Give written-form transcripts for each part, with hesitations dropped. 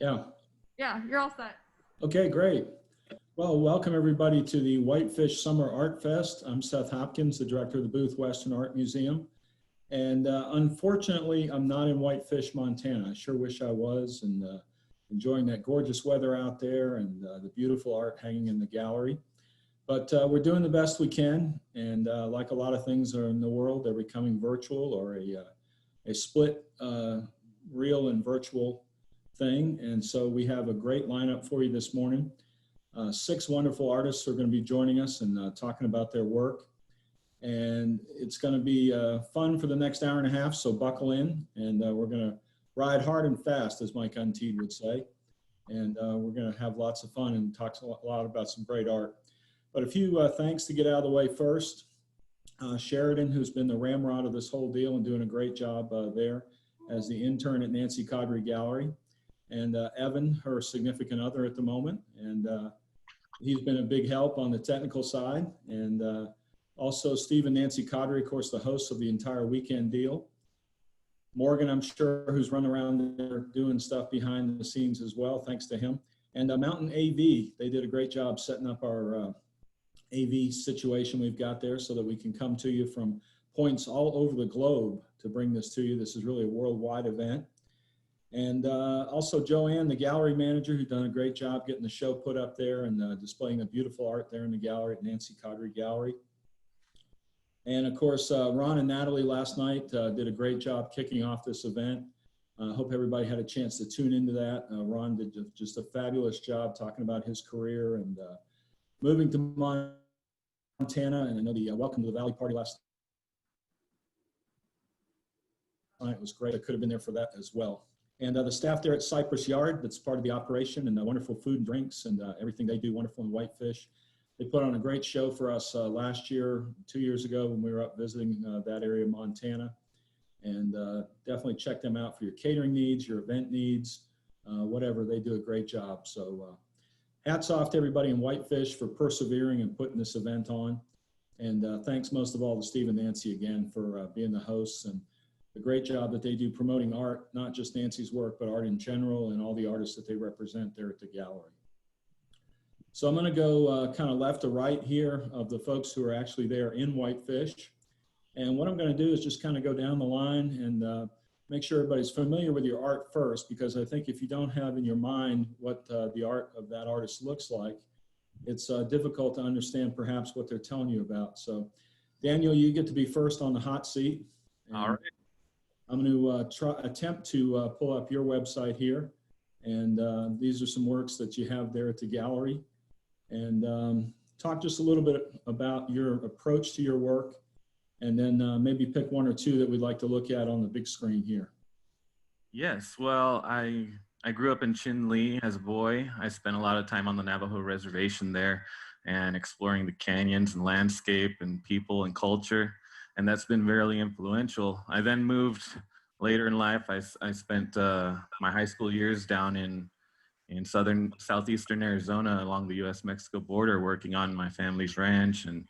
Yeah. Yeah, you're all set. Okay, great. Well, welcome everybody to the Whitefish Summer Art Fest. I'm Seth Hopkins, the director of the Booth Western Art Museum. And unfortunately, I'm not in Whitefish, Montana. I sure wish I was, and enjoying that gorgeous weather out there and the beautiful art hanging in the gallery. But we're doing the best we can. And like a lot of things are in the world, they're becoming virtual or a split real and virtual thing. And so we have a great lineup for you this morning. 6 wonderful artists are going to be joining us and talking about their work. And it's going to be fun for the next hour and a half, so buckle in. And we're going to ride hard and fast, as Ome Untiedt would say. And we're going to have lots of fun and talk a lot about some great art. But a few thanks to get out of the way first. Sheridan, who's been the ramrod of this whole deal and doing a great job there as the intern at Nancy Cawdrey Gallery. And Evan, her significant other at the moment. And he's been a big help on the technical side. And also Steve and Nancy Cawdrey, of course, the hosts of the entire weekend deal. Morgan, I'm sure, who's running around there doing stuff behind the scenes as well, thanks to him. And Mountain AV, they did a great job setting up our AV situation we've got there so that we can come to you from points all over the globe to bring this to you. This is really a worldwide event. And also Joanne, the gallery manager, who's done a great job getting the show put up there and displaying the beautiful art there in the gallery at Nancy Cawdrey Gallery. And of course, Ron and Natalie last night did a great job kicking off this event. I hope everybody had a chance to tune into that. Ron did just a fabulous job talking about his career and moving to Montana. And I know the Welcome to the Valley party last night was great. I could have been there for that as well. And the staff there at Cypress Yard, that's part of the operation, and wonderful food and drinks and everything they do wonderful in Whitefish. They put on a great show for us last year, 2 years ago when we were up visiting that area of Montana. And definitely check them out for your catering needs, your event needs, whatever. They do a great job. So hats off to everybody in Whitefish for persevering and putting this event on. And thanks most of all to Steve and Nancy again for being the hosts and the great job that they do promoting art, not just Nancy's work, but art in general and all the artists that they represent there at the gallery. So I'm going to go kind of left to right here of the folks who are actually there in Whitefish. And what I'm going to do is just kind of go down the line and make sure everybody's familiar with your art first, because I think if you don't have in your mind what the art of that artist looks like, it's difficult to understand perhaps what they're telling you about. So Daniel, you get to be first on the hot seat. All right. I'm going to attempt to pull up your website here. And these are some works that you have there at the gallery. And talk just a little bit about your approach to your work, and then maybe pick 1 or 2 that we'd like to look at on the big screen here. Yes, well, I grew up in Chinle as a boy. I spent a lot of time on the Navajo reservation there and exploring the canyons and landscape and people and culture, and that's been very influential. I then moved later in life. I spent my high school years down in southeastern Arizona along the US-Mexico border, working on my family's ranch and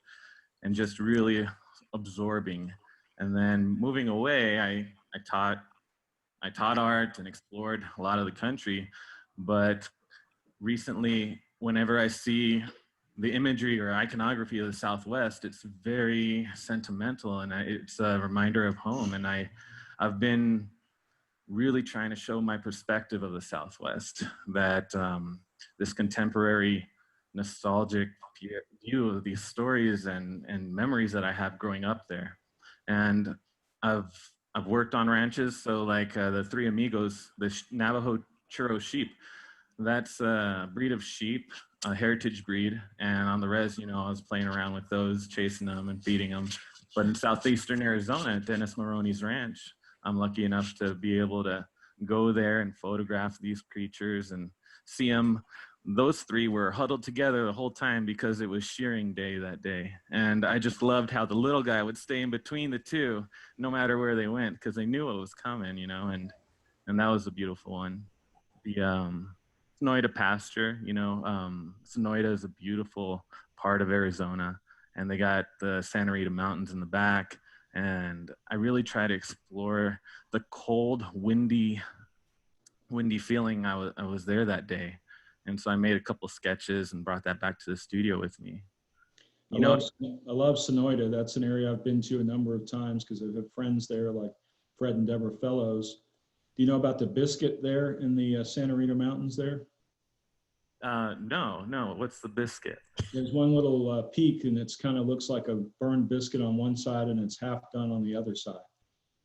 just really absorbing. And then moving away, I taught art and explored a lot of the country. But recently, whenever I see the imagery or iconography of the Southwest, it's very sentimental, and it's a reminder of home. And I've been really trying to show my perspective of the Southwest, that this contemporary nostalgic view of these stories and memories that I have growing up there. And I've worked on ranches, so like the Three Amigos, the Navajo churro sheep, that's a breed of sheep, a heritage breed. And on the res, you know, I was playing around with those, chasing them and feeding them. But in southeastern Arizona at Dennis Maroney's ranch, I'm lucky enough to be able to go there and photograph these creatures and see them. Those 3 were huddled together the whole time because it was shearing day that day. And I just loved how the little guy would stay in between the 2, no matter where they went, because they knew what was coming, you know, and that was a beautiful one. The Sonoita Pasture, you know, Sonoita is a beautiful part of Arizona, and they got the Santa Rita Mountains in the back. And I really try to explore the cold, windy windy feeling I was there that day. And so I made a couple sketches and brought that back to the studio with me. I You know, love Sonoita. That's an area I've been to a number of times because I have friends there like Fred and Deborah Fellows. Do you know about the biscuit there in the Santa Rita Mountains there? no, what's the biscuit? There's one little peak and it's kind of looks like a burned biscuit on one side and it's half done on the other side.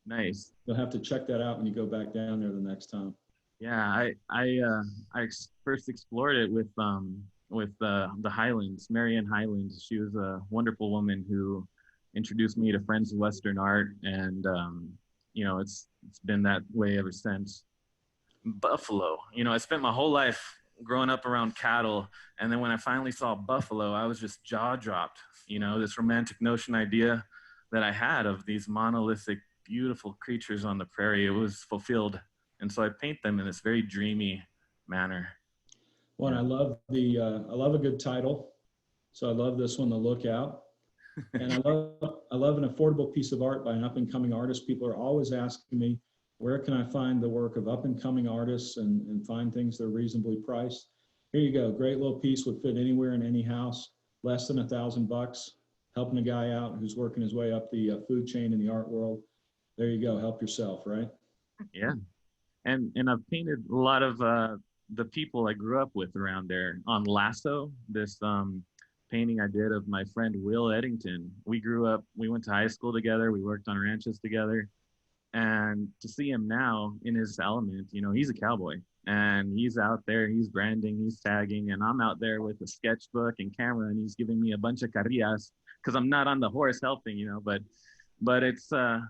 Nice. You'll have to check that out when you go back down there the next time. Yeah, I first explored it with the Highlands, Marianne Highlands. She was a wonderful woman who introduced me to Friends of Western Art, and you know, it's been that way ever since. Buffalo, you know, I spent my whole life growing up around cattle, and then when I finally saw buffalo, I was just jaw dropped. You know, this romantic notion idea that I had of these monolithic, beautiful creatures on the prairie, it was fulfilled. And so I paint them in this very dreamy manner. Well, I love I love a good title. So I love this one, The Lookout. And I love an affordable piece of art by an up and coming artist. People are always asking me, where can I find the work of up and coming artists and find things that are reasonably priced? Here you go. Great little piece, would fit anywhere in any house, less than $1,000, helping a guy out who's working his way up the food chain in the art world. There you go. Help yourself, right? Yeah. And I've painted a lot of the people I grew up with around there. On Lasso, this painting I did of my friend Will Eddington. We grew up, we went to high school together, we worked on ranches together. And to see him now in his element, you know, he's a cowboy and he's out there, he's branding, he's tagging, and I'm out there with a sketchbook and camera, and he's giving me a bunch of carrillas because I'm not on the horse helping, you know, but it's a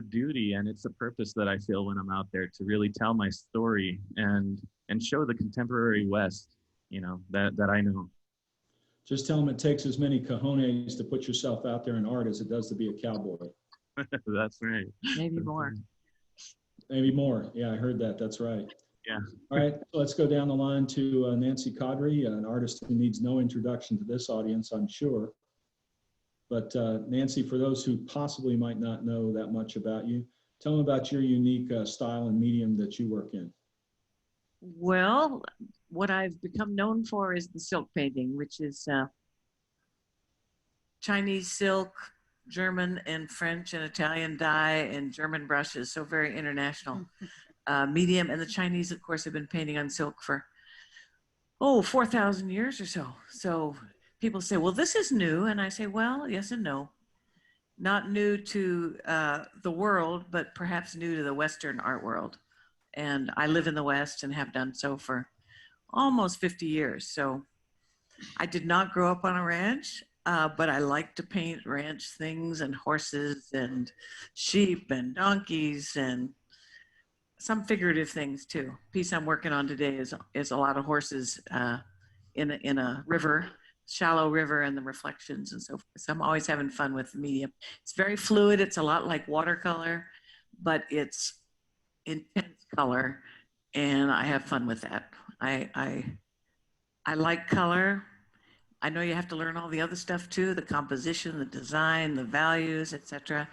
duty and it's a purpose that I feel when I'm out there to really tell my story and show the contemporary West, you know, that I know. Just tell them it takes as many cojones to put yourself out there in art as it does to be a cowboy. That's right. Maybe more. Maybe more. Yeah, I heard that. That's right. Yeah. All right, so let's go down the line to Nancy Cawdrey, an artist who needs no introduction to this audience, I'm sure. But Nancy, for those who possibly might not know that much about you, tell them about your unique style and medium that you work in. Well, what I've become known for is the silk painting, which is Chinese silk, German and French and Italian dye and German brushes, so very international medium. And the Chinese, of course, have been painting on silk for, 4,000 years or so. So people say, well, this is new. And I say, well, yes and no. Not new to the world, but perhaps new to the Western art world. And I live in the West and have done so for almost 50 years. So I did not grow up on a ranch. But I like to paint ranch things and horses and sheep and donkeys and some figurative things too. Piece I'm working on today is a lot of horses in a river, shallow river, and the reflections and so forth. So I'm always having fun with the medium. It's very fluid. It's a lot like watercolor, but it's intense color, and I have fun with that. I like color. I know you have to learn all the other stuff too, the composition, the design, the values, etc.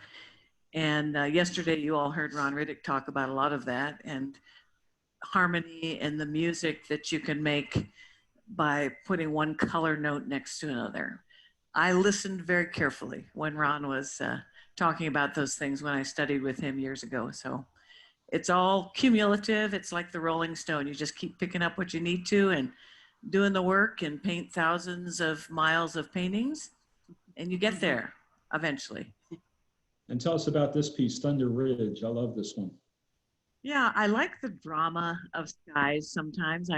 And yesterday you all heard Ron Riddick talk about a lot of that, and harmony and the music that you can make by putting one color note next to another. I listened very carefully when Ron was talking about those things when I studied with him years ago. So it's all cumulative. It's like the Rolling Stone. You just keep picking up what you need to and doing the work and paint thousands of miles of paintings, and you get there eventually. And tell us about this piece, Thunder Ridge. I love this one. Yeah, I like the drama of skies sometimes.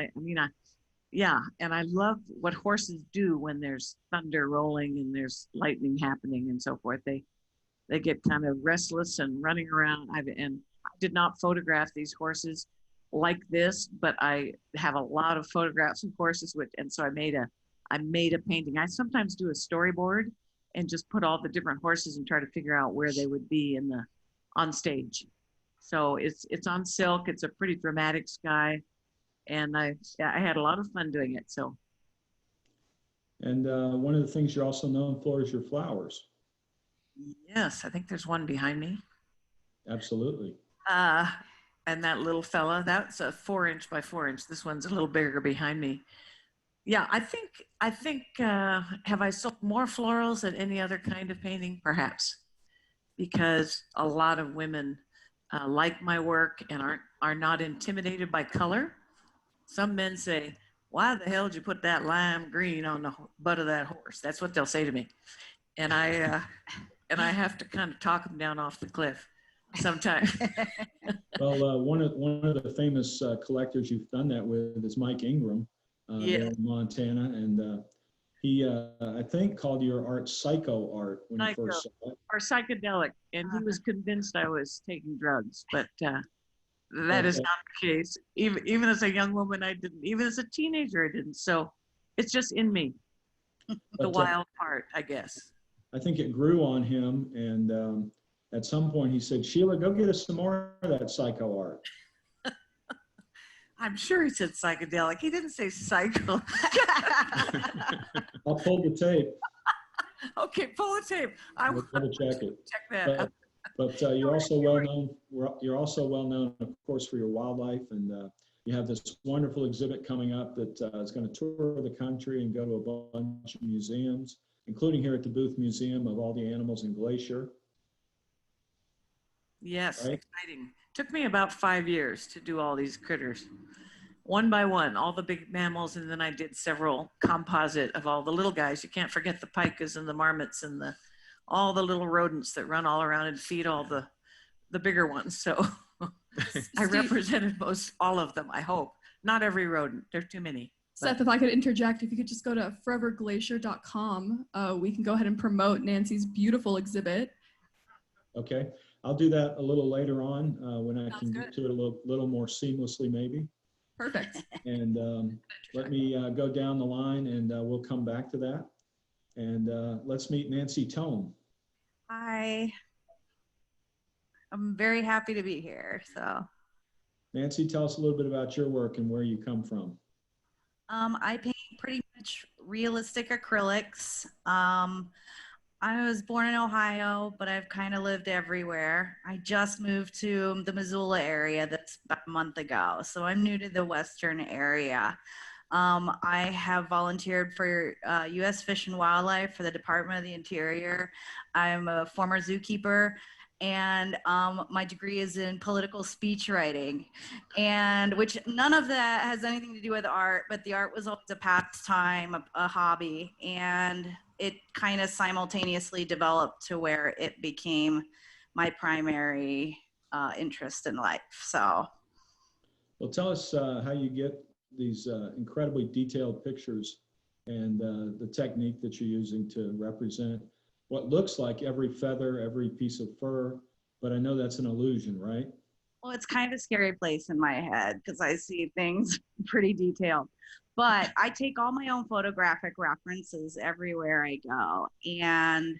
Yeah, and I love what horses do when there's thunder rolling and there's lightning happening and so forth. They get kind of restless and running around. I did not photograph these horses like this, but I have a lot of photographs of horses and so I made a painting. I sometimes do a storyboard and just put all the different horses and try to figure out where they would be on stage. So it's on silk. It's a pretty dramatic sky, and I had a lot of fun doing it. So. And one of the things you're also known for is your flowers. Yes, I think there's one behind me. Absolutely. and that little fella, that's a 4" by 4". This one's a little bigger behind me. Yeah, I think have I sold more florals than any other kind of painting? Perhaps, because a lot of women like my work and are not intimidated by color. Some men say, "Why the hell did you put that lime green on the butt of that horse?" That's what they'll say to me, and I have to kind of talk them down off the cliff sometimes. Well, one of the famous collectors you've done that with is Mike Ingram, Yeah. there in Montana, and he, I think, called your art psycho art when he first saw it. Or psychedelic, and he was convinced I was taking drugs, but that is Okay. not the case. Even as a young woman, I didn't. Even as a teenager, I didn't. So it's just in me, the But, wild part, I guess. I think it grew on him, and at some point he said, "Sheila, go get us some more of that psycho art." I'm sure he said psychedelic. He didn't say psycho. I'll pull the tape. Okay, pull the tape. I We'll will double check it. check that out. But you're also well known. You're also well known, of course, for your wildlife, and you have this wonderful exhibit coming up that is going to tour the country and go to a bunch of museums, including here at the Booth Museum of all the animals in Glacier. Yes, Right. exciting. Took me about 5 years to do all these critters, one by one, all the big mammals, and then I did several composite of all the little guys. You can't forget the pikas and the marmots and all the little rodents that run all around and feed all the bigger ones. So I represented most all of them, I hope. Not every rodent, there are too many. Seth, if I could interject, if you could just go to foreverglacier.com, we can go ahead and promote Nancy's beautiful exhibit. Okay, I'll do that a little later on when I Sounds can good. get to it a little more seamlessly, maybe. Perfect. And let me go down the line, and we'll come back to that. And let's meet Nancy Tome. Hi. I'm very happy to be here. So, Nancy, tell us a little bit about your work and where you come from. I paint pretty much realistic acrylics. I was born in Ohio, but I've kind of lived everywhere. I just moved to the Missoula area that's about a month ago, so I'm new to the Western area. I have volunteered for U.S. Fish and Wildlife for the Department of the Interior. I'm a former zookeeper, and my degree is in political speech writing, and which none of that has anything to do with art, but the art was always a pastime, a hobby, and it kind of simultaneously developed to where it became my primary interest in life. So, Well, tell us how you get these incredibly detailed pictures and the technique that you're using to represent what looks like every feather, every piece of fur, but I know that's an illusion, right? well, it's kind of a scary place in my head because I see things pretty detailed. But I take all my own photographic references everywhere I go. And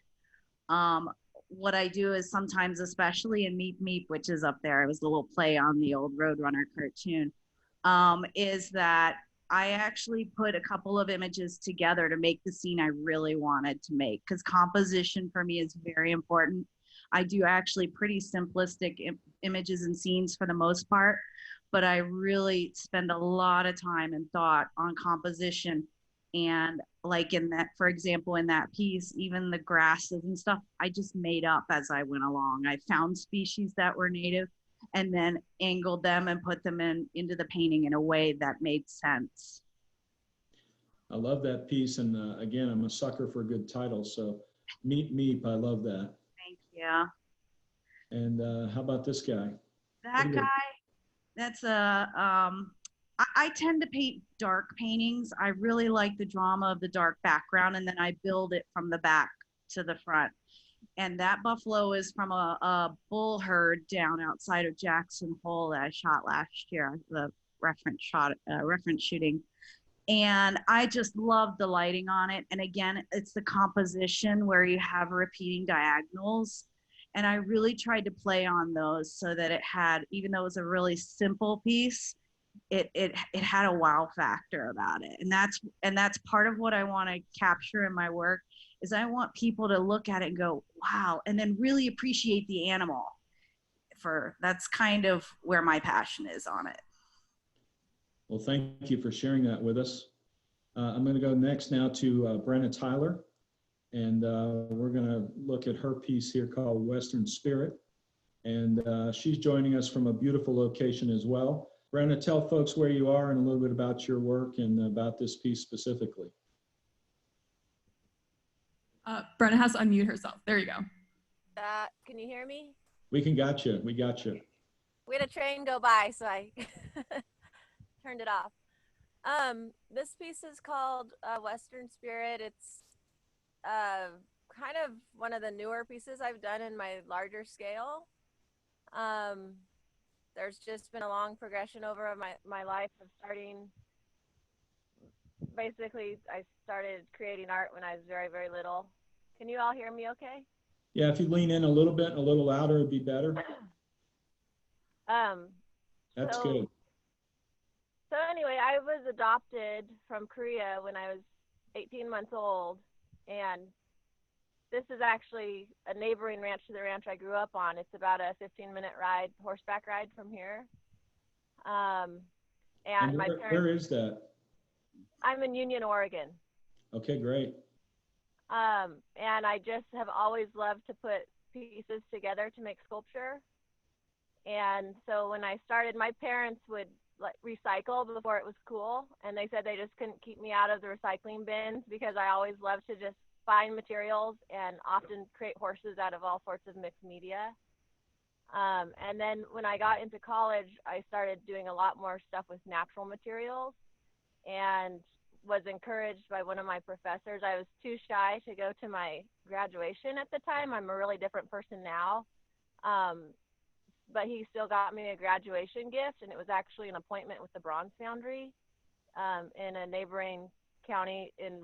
what I do is sometimes, especially in Meep Meep, which is up there, it was a little play on the old Roadrunner cartoon, is that I actually put a couple of images together to make the scene I really wanted to make, because composition for me is very important. I do actually pretty simplistic images and scenes for the most part, but I really spend a lot of time and thought on composition. And like in that, for example, in that piece, even the grasses and stuff, I just made up as I went along. I found species that were native and then angled them and put them into the painting in a way that made sense. I love that piece, and again, I'm a sucker for a good title, so Meep Meep, I love that. Thank you. And how about this guy? That guy, that's I tend to paint dark paintings. I really like the drama of the dark background, and then I build it from the back to the front. And that buffalo is from a bull herd down outside of Jackson Hole that I shot last year, the reference shooting. And I just love the lighting on it. And again, it's the composition where you have repeating diagonals. And I really tried to play on those so that it had, even though it was a really simple piece, it had a wow factor about it. And that's part of what I want to capture in my work, is I want people to look at it and go, wow, and then really appreciate the animal. that's kind of where my passion is on it. Well, thank you for sharing that with us. I'm going to go next now to Brenna Tyler, and we're going to look at her piece here called Western Spirit. And she's joining us from a beautiful location as well. Brenna, tell folks where you are and a little bit about your work and about this piece specifically. Brenna has to unmute herself. There you go. Can you hear me? We got you. We got you. We had a train go by, so I turned it off. This piece is called Western Spirit. It's kind of one of the newer pieces I've done in my larger scale. There's just been a long progression over my life of starting. Basically, I started creating art when I was very, very little. Can you all hear me okay? Yeah, if you lean in a little bit, a little louder, it'd be better. That's good. So anyway, I was adopted from Korea when I was 18 months old, and this is actually a neighboring ranch to the ranch I grew up on. It's about a 15-minute ride, horseback ride from here. And my parents, where is that? I'm in Union, Oregon. Okay, great. And I just have always loved to put pieces together to make sculpture. And so when I started, my parents would recycle before it was cool, and they said they just couldn't keep me out of the recycling bins because I always loved to just find materials and often create horses out of all sorts of mixed media. And then when I got into college, I started doing a lot more stuff with natural materials and was encouraged by one of my professors. I was too shy to go to my graduation at the time. I'm a really different person now. But he still got me a graduation gift, and it was actually an appointment with the Bronze Foundry in a neighboring county in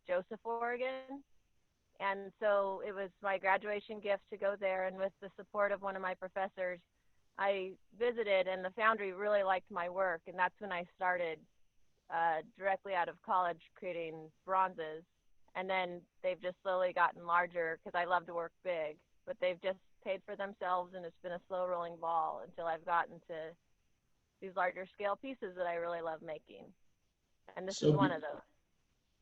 Joseph, Oregon. And so it was my graduation gift to go there, and with the support of one of my professors, I visited, and the foundry really liked my work, and that's when I started directly out of college creating bronzes. And then they've just slowly gotten larger because I love to work big, but they've just paid for themselves, and it's been a slow rolling ball until I've gotten to these larger scale pieces that I really love making. And this is one of those.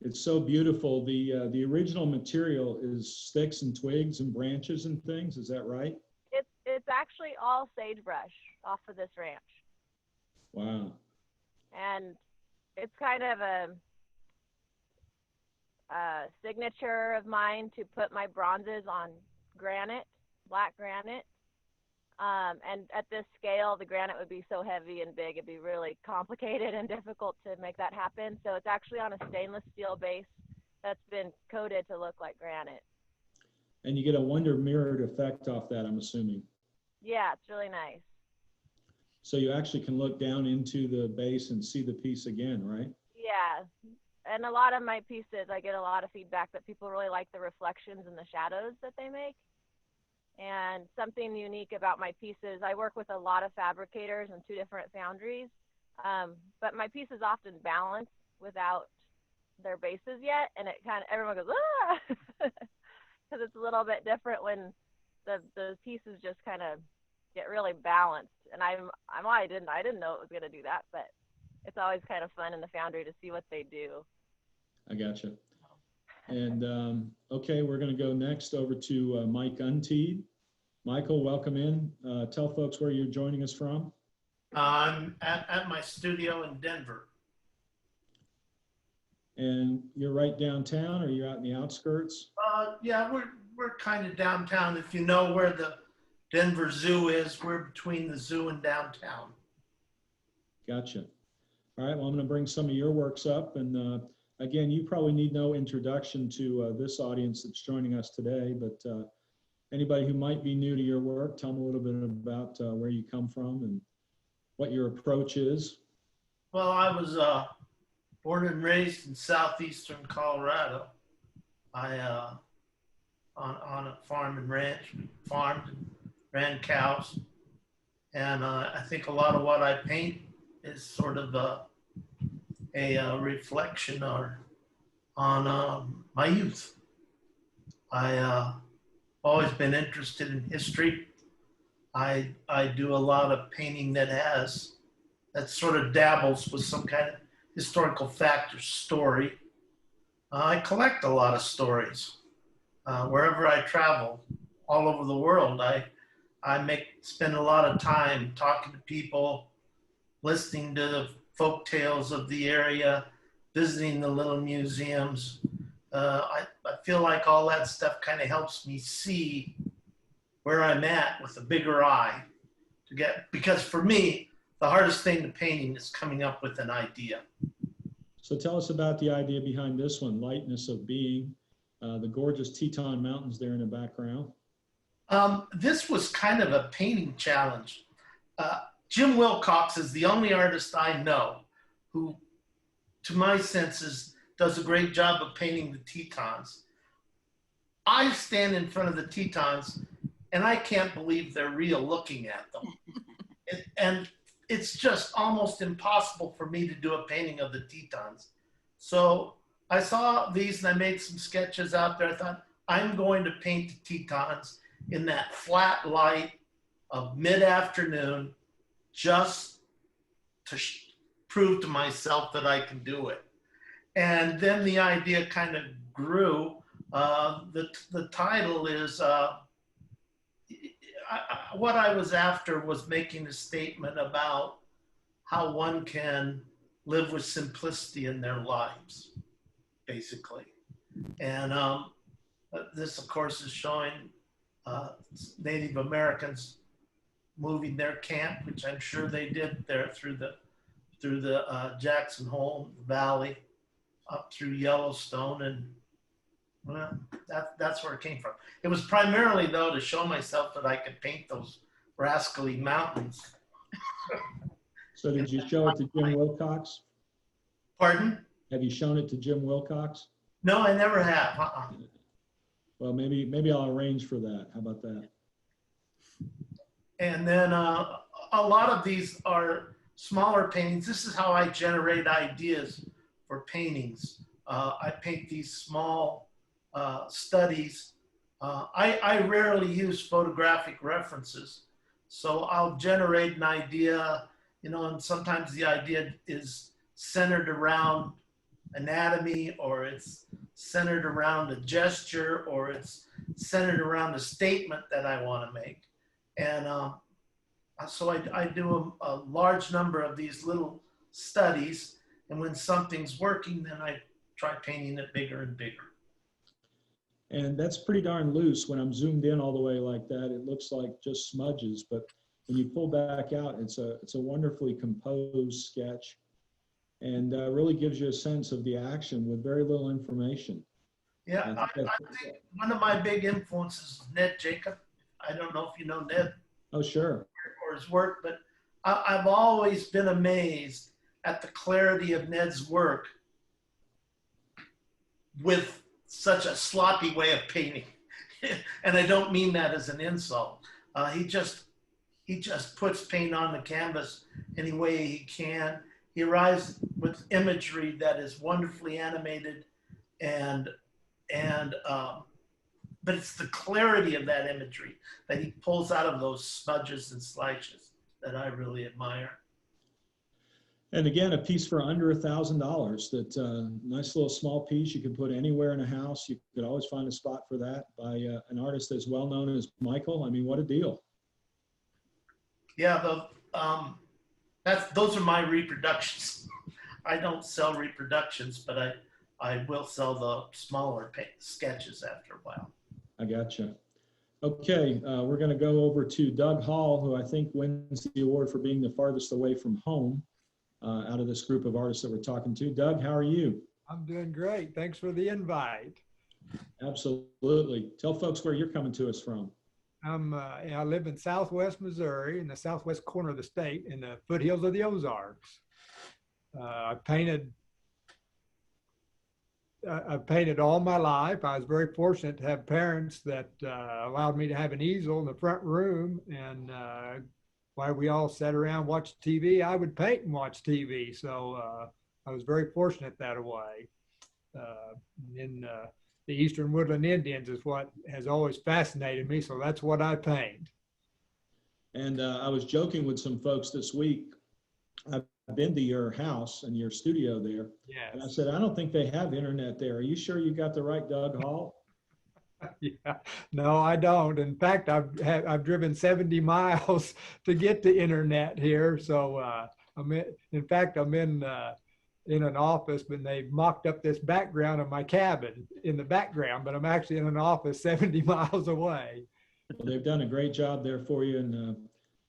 It's so beautiful. The original material is sticks and twigs and branches and things. Is that right? It's actually all sagebrush off of this ranch. Wow. And it's kind of a signature of mine to put my bronzes on granite, black granite. And at this scale, the granite would be so heavy and big, it'd be really complicated and difficult to make that happen. So it's actually on a stainless steel base that's been coated to look like granite. And you get a wonder mirrored effect off that, I'm assuming. Yeah, it's really nice. So you actually can look down into the base and see the piece again, right? Yeah. And a lot of my pieces, I get a lot of feedback that people really like the reflections and the shadows that they make. And something unique about my pieces, I work with a lot of fabricators and 2 different foundries, but my pieces often balance without their bases yet, and it kind of, everyone goes, ah, because it's a little bit different when the pieces just kind of get really balanced. And I didn't know it was going to do that, but it's always kind of fun in the foundry to see what they do. I gotcha. And okay, we're going to go next over to Mike Untiedt. Michael, welcome in. Tell folks where you're joining us from. I'm at my studio in Denver. And you're right downtown, or you're out in the outskirts? Yeah, we're kind of downtown. If you know where the Denver Zoo is, we're between the zoo and downtown. Gotcha. All right, well, I'm going to bring some of your works up. And again, you probably need no introduction to this audience that's joining us today, but anybody who might be new to your work, tell them a little bit about where you come from and what your approach is. Well, I was born and raised in southeastern Colorado. I on a farm and ranch, farmed and ran cows. And I think a lot of what I paint is sort of a reflection on my youth. I always been interested in history. I do a lot of painting that sort of dabbles with some kind of historical fact or story. I collect a lot of stories. Wherever I travel, all over the world, I spend a lot of time talking to people, listening to the folk tales of the area, visiting the little museums. I feel like all that stuff kind of helps me see where I'm at with a bigger eye because for me, the hardest thing to painting is coming up with an idea. So tell us about the idea behind this one, Lightness of Being, the gorgeous Teton Mountains there in the background. This was kind of a painting challenge. Jim Wilcox is the only artist I know who, to my senses, does a great job of painting the Tetons. I stand in front of the Tetons and I can't believe they're real looking at them. And it's just almost impossible for me to do a painting of the Tetons. So I saw these and I made some sketches out there. I thought, I'm going to paint the Tetons in that flat light of mid-afternoon just to prove to myself that I can do it. And then the idea kind of grew. The title is, what I was after was making a statement about how one can live with simplicity in their lives, basically. And this, of course, is showing Native Americans moving their camp, which I'm sure they did there through the Jackson Hole Valley up through Yellowstone, and well, that's where it came from. It was primarily, though, to show myself that I could paint those rascally mountains. So did you show it to Jim Wilcox? Pardon? Have you shown it to Jim Wilcox? No, I never have. Well, maybe I'll arrange for that. How about that? And then a lot of these are smaller paintings. This is how I generate ideas for paintings. I paint these small studies. I rarely use photographic references. So I'll generate an idea, and sometimes the idea is centered around anatomy, or it's centered around a gesture, or it's centered around a statement that I want to make. And so I do a large number of these little studies, and when something's working, then I try painting it bigger and bigger. And that's pretty darn loose. When I'm zoomed in all the way like that, it looks like just smudges, but when you pull back out, it's a wonderfully composed sketch, and really gives you a sense of the action with very little information. Yeah, I think one of my big influences is Ned Jacob. I don't know if you know Ned. Oh, sure. Or his work, but I've always been amazed at the clarity of Ned's work with such a sloppy way of painting. And I don't mean that as an insult. He just puts paint on the canvas any way he can. He arrives with imagery that is wonderfully animated, but it's the clarity of that imagery that he pulls out of those smudges and slashes that I really admire. And again, a piece for under $1,000. That nice little small piece you can put anywhere in a house. You could always find a spot for that by an artist as well known as Michael. I mean, what a deal! Yeah, those are my reproductions. I don't sell reproductions, but I will sell the smaller sketches after a while. I gotcha. Okay, we're going to go over to Doug Hall, who I think wins the award for being the farthest away from home out of this group of artists that we're talking to. Doug, how are you? I'm doing great. Thanks for the invite. Absolutely. Tell folks where you're coming to us from. I live in Southwest Missouri, in the southwest corner of the state, in the foothills of the Ozarks. I painted all my life. I was very fortunate to have parents that allowed me to have an easel in the front room, and while we all sat around watched TV, I would paint and watch TV. So I was very fortunate that way. The Eastern Woodland Indians is what has always fascinated me, so that's what I paint. And I was joking with some folks this week. I've been to your house and your studio there. And I Yes. said, I don't think they have internet there. Are you sure you got the right Doug Hall? Yeah, no, I don't. In fact, I've driven 70 miles to get to internet here. So I'm in an office, but they mocked up this background of my cabin in the background, but I'm actually in an office 70 miles away. Well, they've done a great job there for you. And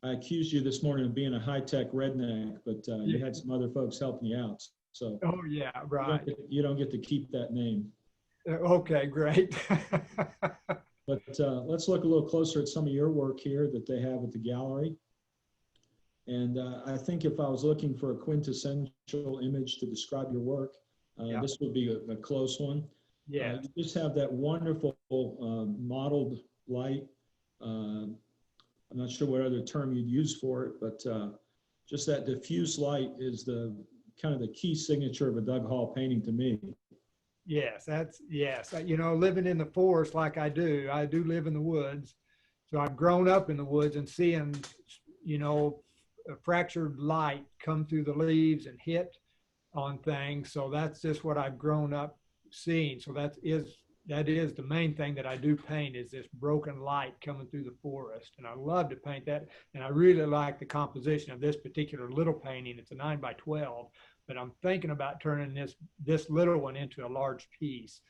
I accused you this morning of being a high-tech redneck, but you had some other folks helping you out. So Oh yeah, right. you don't get to keep that name. Okay, great. But let's look a little closer at some of your work here that they have at the gallery. And I think if I was looking for a quintessential image to describe your work, this would be a close one. Yeah. You just have that wonderful mottled light. I'm not sure what other term you'd use for it, but just that diffuse light is the kind of the key signature of a Doug Hall painting to me. Yes, yes. You know, living in the forest like I do live in the woods. So I've grown up in the woods and seeing, you know, a fractured light come through the leaves and hit on things. So that's just what I've grown up seeing. So that is the main thing that I do paint, is this broken light coming through the forest. And I love to paint that. And I really like the composition of this particular little painting. It's a 9x12. But I'm thinking about turning this little one into a large piece,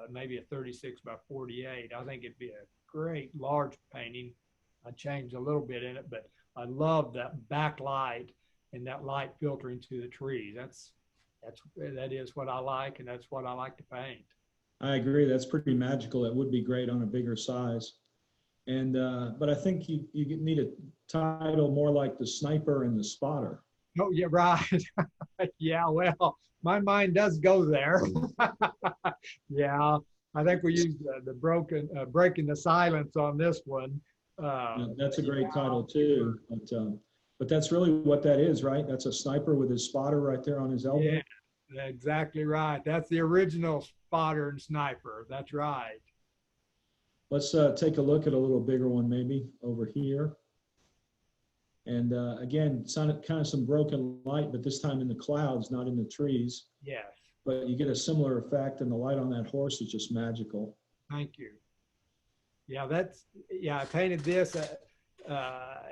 maybe a 36x48. I think it'd be a great large painting. I changed a little bit in it, but I love that backlight and that light filtering through the trees. That is what I like, and that's what I like to paint. I agree. That's pretty magical. It would be great on a bigger size. And but I think you need a title more like The Sniper and the Spotter. Oh, yeah, right. Yeah, well, my mind does go there. Yeah, I think we used the breaking the silence on this one. That's a great title too. But that's really what that is, right? That's a sniper with his spotter right there on his elbow. Yeah, exactly right. That's the original spotter and sniper. That's right. Let's take a look at a little bigger one maybe over here. And again, kind of some broken light, but this time in the clouds, not in the trees. Yes. But you get a similar effect, and the light on that horse is just magical. Thank you. Yeah, I painted this.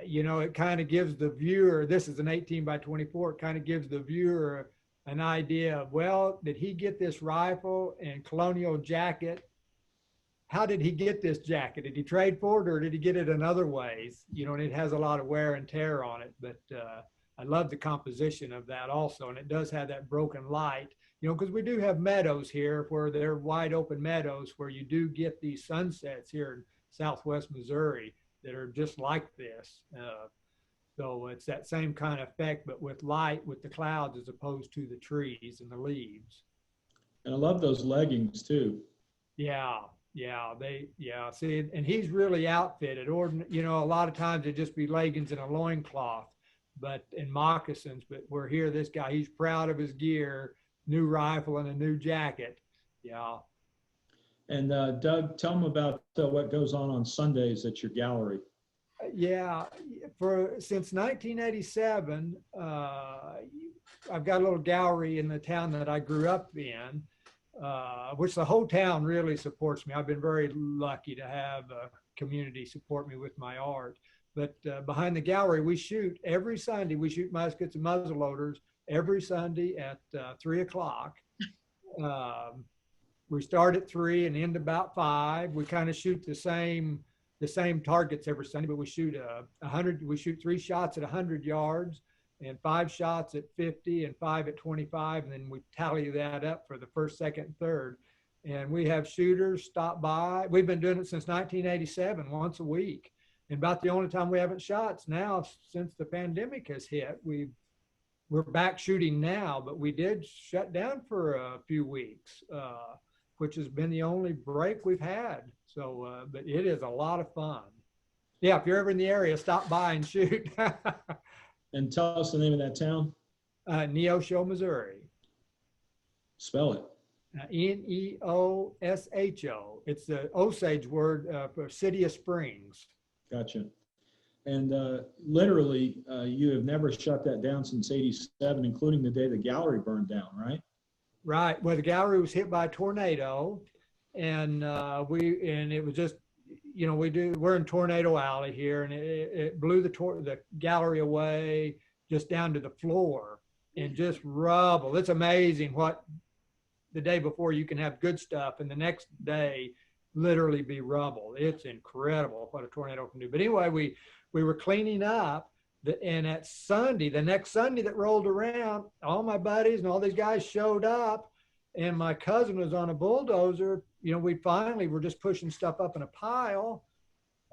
You know, it kind of gives the viewer, this is an 18x24, it kind of gives the viewer an idea of, well, did he get this rifle and colonial jacket? How did he get this jacket? Did he trade for it, or did he get it in other ways? You know, and it has a lot of wear and tear on it, but I love the composition of that also. And it does have that broken light, you know, because we do have meadows here where they're wide open meadows where you do get these sunsets here in Southwest Missouri that are just like this. So it's that same kind of effect, but with light, with the clouds, as opposed to the trees and the leaves. And I love those leggings too. Yeah. See, and he's really outfitted. Or, you know, a lot of times it'd just be leggings and a loincloth, but in moccasins. But we're here, this guy, he's proud of his gear, new rifle and a new jacket. Yeah. And Doug, tell them about what goes on Sundays at your gallery. Yeah, since 1987, I've got a little gallery in the town that I grew up in. Which the whole town really supports me. I've been very lucky to have a community support me with my art. But behind the gallery, we shoot every Sunday. We shoot muskets and muzzleloaders every Sunday at 3 o'clock. We start at 3 and end about 5. We kind of shoot the same targets every Sunday, but we shoot 100. We shoot 3 shots at 100 yards. And 5 shots at 50 and 5 at 25. And then we tally that up for the first, second, and third. And we have shooters stop by. We've been doing it since 1987, once a week. And about the only time we haven't shot now since the pandemic has hit. We're back shooting now, but we did shut down for a few weeks, which has been the only break we've had. So, but it is a lot of fun. Yeah, if you're ever in the area, stop by and shoot. And tell us the name of that town. Neosho, Missouri. Spell it. Neosho. It's the Osage word for City of Springs. Gotcha. And literally, you have never shut that down since '87, including the day the gallery burned down, right? Right. Well, the gallery was hit by a tornado, and it was just, we're in Tornado Alley here, and it blew the gallery away just down to the floor and just rubble. It's amazing what the day before you can have good stuff, and the next day literally be rubble. It's incredible what a tornado can do. But anyway, we were cleaning up, and at Sunday, the next Sunday that rolled around, all my buddies and all these guys showed up, and my cousin was on a bulldozer. We finally were just pushing stuff up in a pile.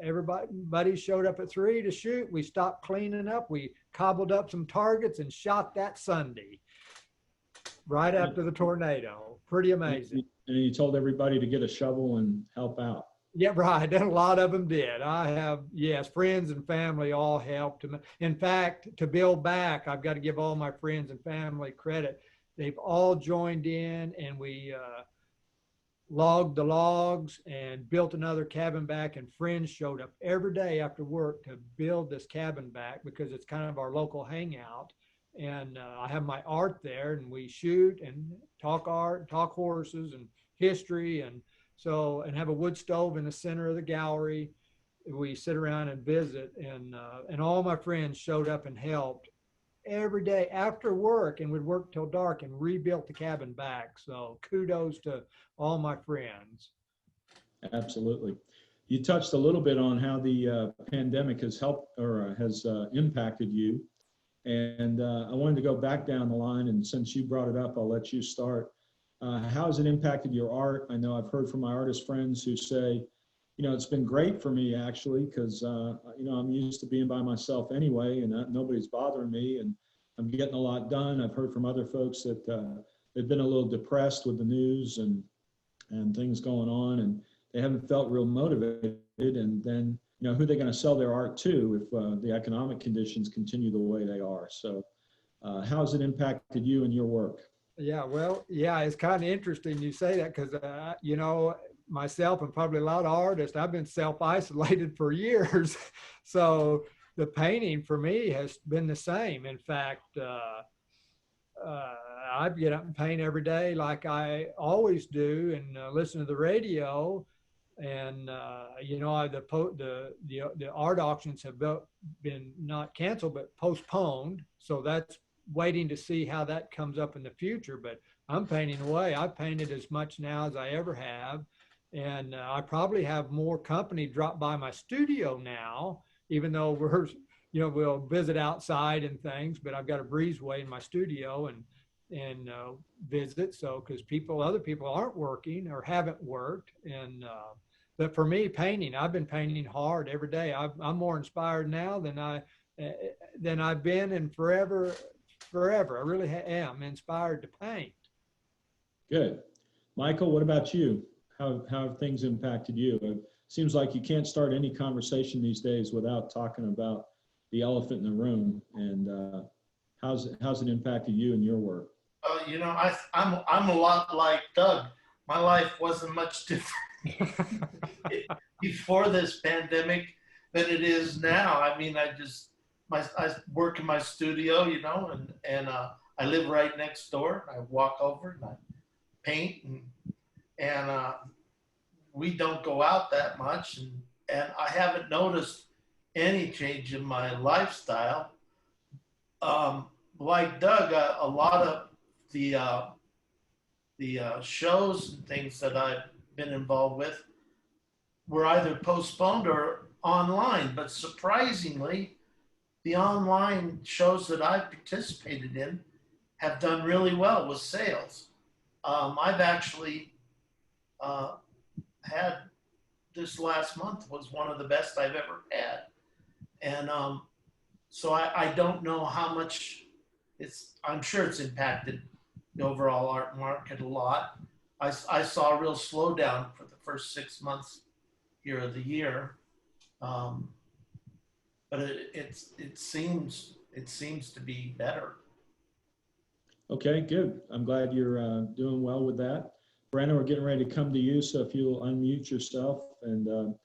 Everybody showed up at 3 to shoot. We stopped cleaning up. We cobbled up some targets and shot that Sunday, right after the tornado. Pretty amazing. And you told everybody to get a shovel and help out. Yeah, right. And a lot of them did. I have, yes, friends and family all helped. In fact, to build back, I've got to give all my friends and family credit. They've all joined in, and we logged the logs and built another cabin back, and friends showed up every day after work to build this cabin back because it's kind of our local hangout. And I have my art there, and we shoot and talk art, talk horses and history, and have a wood stove in the center of the gallery. We sit around and visit, and all my friends showed up and helped every day after work, and would work till dark and rebuilt the cabin back. So kudos to all my friends. Absolutely. You touched a little bit on how the pandemic has helped or has impacted you. And I wanted to go back down the line, and since you brought it up, I'll let you start. How has it impacted your art? I know I've heard from my artist friends who say, it's been great for me actually, because, I'm used to being by myself anyway, and nobody's bothering me, and I'm getting a lot done. I've heard from other folks that they've been a little depressed with the news and things going on, and they haven't felt real motivated. And then, who are they going to sell their art to if the economic conditions continue the way they are? So how has it impacted you and your work? Yeah, well, yeah, it's kind of interesting you say that because, myself and probably a lot of artists, I've been self-isolated for years. So the painting for me has been the same. In fact, I get up and paint every day like I always do, and listen to the radio. And, the art auctions have been not canceled, but postponed. So that's waiting to see how that comes up in the future. But I'm painting away. I've painted as much now as I ever have. And I probably have more company drop by my studio now, even though we'll visit outside and things, but I've got a breezeway in my studio and visit. So, because other people aren't working or haven't worked. And, but for me, painting, I've been painting hard every day. I'm more inspired now than I've been in forever. I really am inspired to paint. Good. Michael, what about you? How have things impacted you? It seems like you can't start any conversation these days without talking about the elephant in the room. And how's it impacted you and your work? I'm a lot like Doug. My life wasn't much different before this pandemic than it is now. I mean, I work in my studio, and I live right next door. I walk over and I paint, and we don't go out that much, and I haven't noticed any change in my lifestyle. Like Doug, a lot of the shows and things that I've been involved with were either postponed or online, but surprisingly, the online shows that I've participated in have done really well with sales. I've actually had this last month was one of the best I've ever had. And so I don't know how much I'm sure it's impacted the overall art market a lot. I saw a real slowdown for the first 6 months here of the year. But it seems to be better. Okay, good. I'm glad you're doing well with that. Brenna, we're getting ready to come to you, so if you'll unmute yourself and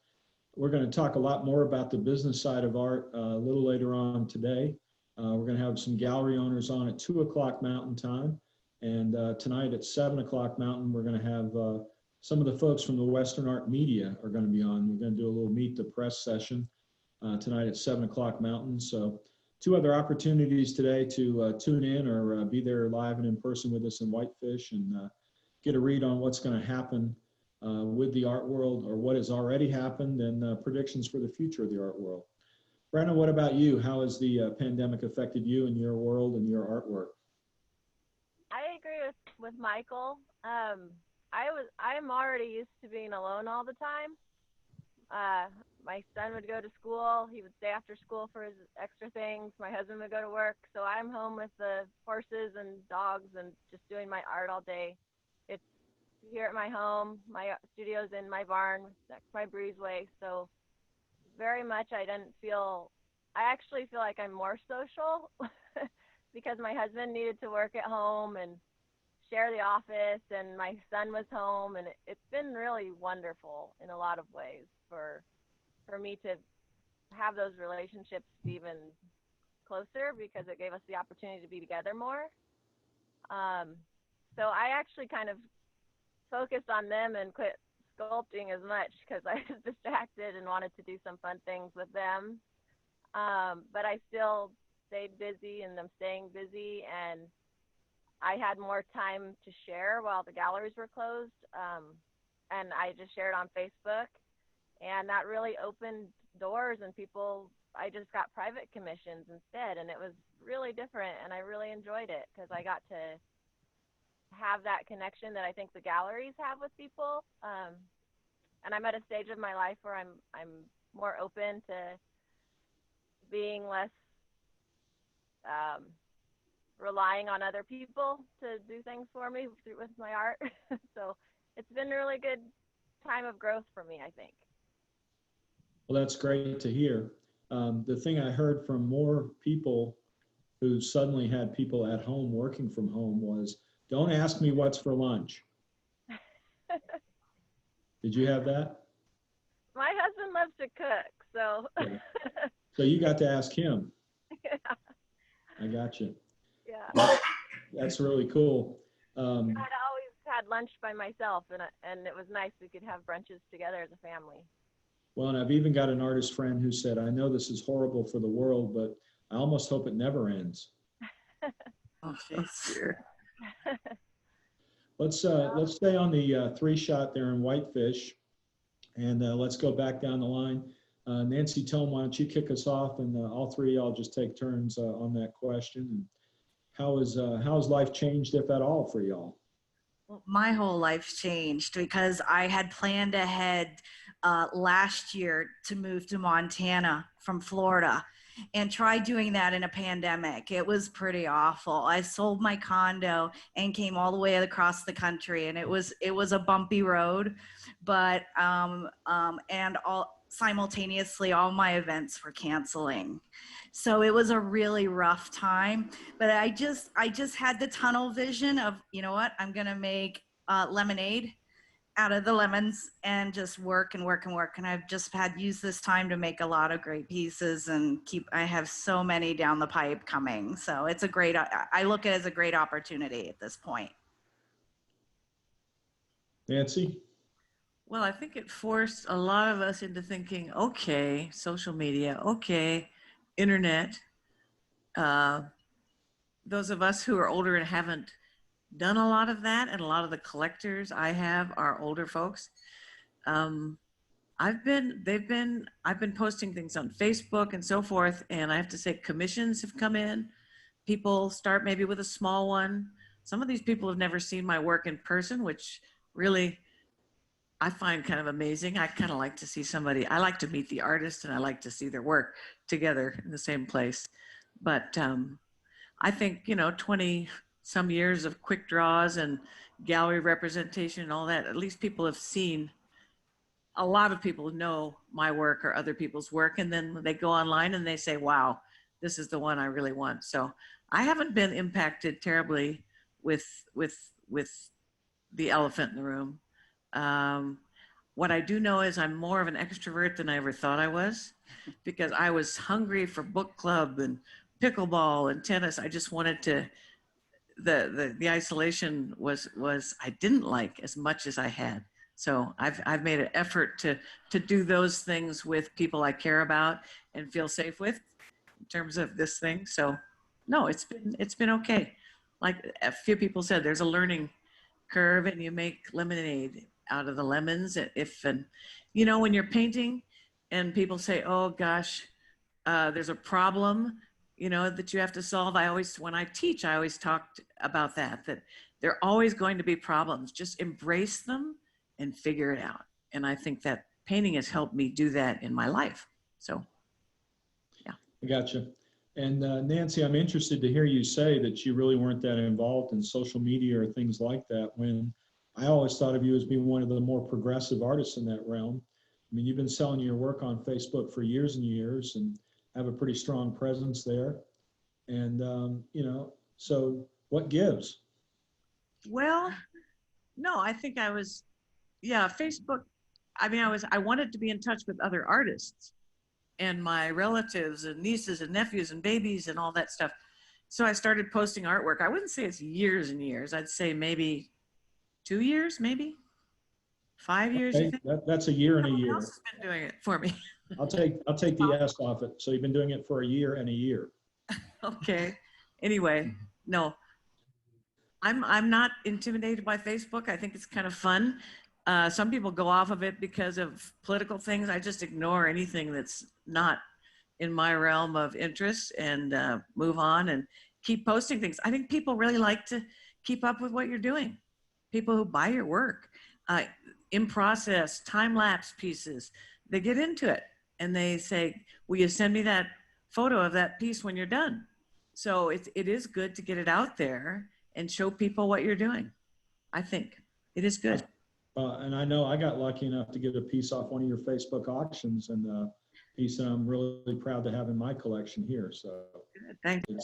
we're going to talk a lot more about the business side of art a little later on today. We're going to have some gallery owners on at 2 o'clock Mountain Time. And tonight at 7 o'clock Mountain, we're going to have some of the folks from the Western Art Media are going to be on. We're going to do a little Meet the Press session tonight at 7 o'clock Mountain. So 2 other opportunities today to tune in or be there live and in person with us in Whitefish and get a read on what's going to happen with the art world, or what has already happened, and predictions for the future of the art world. Brenna, what about you? How has the pandemic affected you and your world and your artwork? I agree with Michael. I'm already used to being alone all the time. My son would go to school. He would stay after school for his extra things. My husband would go to work. So I'm home with the horses and dogs and just doing my art all day. It's here at my home. My studio's in my barn next to my breezeway. So very much I actually feel like I'm more social because my husband needed to work at home and share the office, and my son was home, and it's been really wonderful in a lot of ways for me to have those relationships even closer, because it gave us the opportunity to be together more. So I actually kind of focused on them and quit sculpting as much because I was distracted and wanted to do some fun things with them. But I still stayed busy, and I'm staying busy, and I had more time to share while the galleries were closed. And I just shared on Facebook, and that really opened doors, and I just got private commissions instead, and it was really different, and I really enjoyed it because I got to have that connection that I think the galleries have with people. And I'm at a stage of my life where I'm more open to being less relying on other people to do things for me with my art. So it's been a really good time of growth for me, I think. Well, that's great to hear. The thing I heard from more people who suddenly had people at home working from home was, don't ask me what's for lunch. Did you have that? My husband loves to cook, so. Yeah. So you got to ask him. Yeah. I got you. Yeah. That's really cool. I'd always had lunch by myself, and it was nice. We could have brunches together as a family. Well, and I've even got an artist friend who said, I know this is horrible for the world, but I almost hope it never ends. Oh, sure. Let's stay on the 3-shot there in Whitefish, and let's go back down the line. Nancy, Tome, why don't you kick us off, and all 3 of y'all just take turns on that question. And how has life changed, if at all, for y'all? Well, my whole life's changed because I had planned ahead last year to move to Montana from Florida, and tried doing that in a pandemic. It was pretty awful. I sold my condo and came all the way across the country, and it was a bumpy road, but simultaneously all my events were canceling. So it was a really rough time, but I just had the tunnel vision of, you know what, I'm gonna make lemonade out of the lemons and just work and work and work. And I've just used this time to make a lot of great pieces, and I have so many down the pipe coming. So it's I look at it as a great opportunity at this point. Nancy? Well, I think it forced a lot of us into thinking, okay, social media, okay, internet. Those of us who are older and haven't done a lot of that, and a lot of the collectors I have are older folks. I've been posting things on Facebook and so forth, and I have to say commissions have come in. People start maybe with a small one. Some of these people have never seen my work in person, which really I find kind of amazing. I kind of like to see somebody, I like to meet the artist, and I like to see their work together in the same place. But I think, 20 some years of quick draws and gallery representation and all that, at least people have seen, a lot of people know my work or other people's work, and then they go online and they say, wow, this is the one I really want. So I haven't been impacted terribly with the elephant in the room. What I do know is I'm more of an extrovert than I ever thought I was, because I was hungry for book club and pickleball and tennis. I just wanted to, the isolation was I didn't like as much as I had. So I've made an effort to do those things with people I care about and feel safe with in terms of this thing. So no, it's been okay. Like a few people said, there's a learning curve, and you make lemonade out of the lemons. If, and you know, when you're painting and people say, oh gosh, there's a problem, you know, that you have to solve. When I teach, I always talk about that there are always going to be problems. Just embrace them and figure it out. And I think that painting has helped me do that in my life. So, yeah. I gotcha. And Nancy, I'm interested to hear you say that you really weren't that involved in social media or things like that, when I always thought of you as being one of the more progressive artists in that realm. I mean, you've been selling your work on Facebook for years and years and have a pretty strong presence there. And, you know, so what gives? Well, no, I think Facebook. I mean, I wanted to be in touch with other artists and my relatives and nieces and nephews and babies and all that stuff. So I started posting artwork. I wouldn't say it's years and years. I'd say maybe 2 years, maybe 5 years. Okay, You think? that's a year and a Someone year. else has been doing it for me. I'll take the S off it. So you've been doing it for a year and a year. Okay. Anyway, no, I'm not intimidated by Facebook. I think it's kind of fun. Some people go off of it because of political things. I just ignore anything that's not in my realm of interest and move on and keep posting things. I think people really like to keep up with what you're doing. People who buy your work, in process, time-lapse pieces, they get into it and they say, will you send me that photo of that piece when you're done? So it is good to get it out there and show people what you're doing. I think it is good. And I know I got lucky enough to get a piece off one of your Facebook auctions, and a piece that I'm really proud to have in my collection here. So Thank you.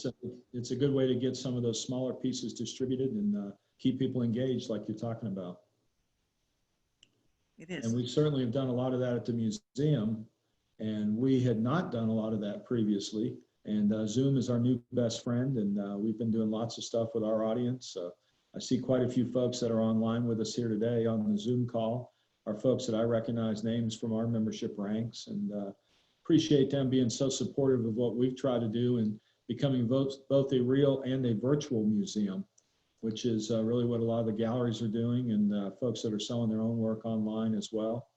it's a good way to get some of those smaller pieces distributed and keep people engaged like you're talking about. It is. And we certainly have done a lot of that at the museum, and we had not done a lot of that previously. And Zoom is our new best friend, and we've been doing lots of stuff with our audience. I see quite a few folks that are online with us here today on the Zoom call, are folks that I recognize names from our membership ranks, and appreciate them being so supportive of what we've tried to do and becoming both a real and a virtual museum, which is really what a lot of the galleries are doing, and folks that are selling their own work online as well.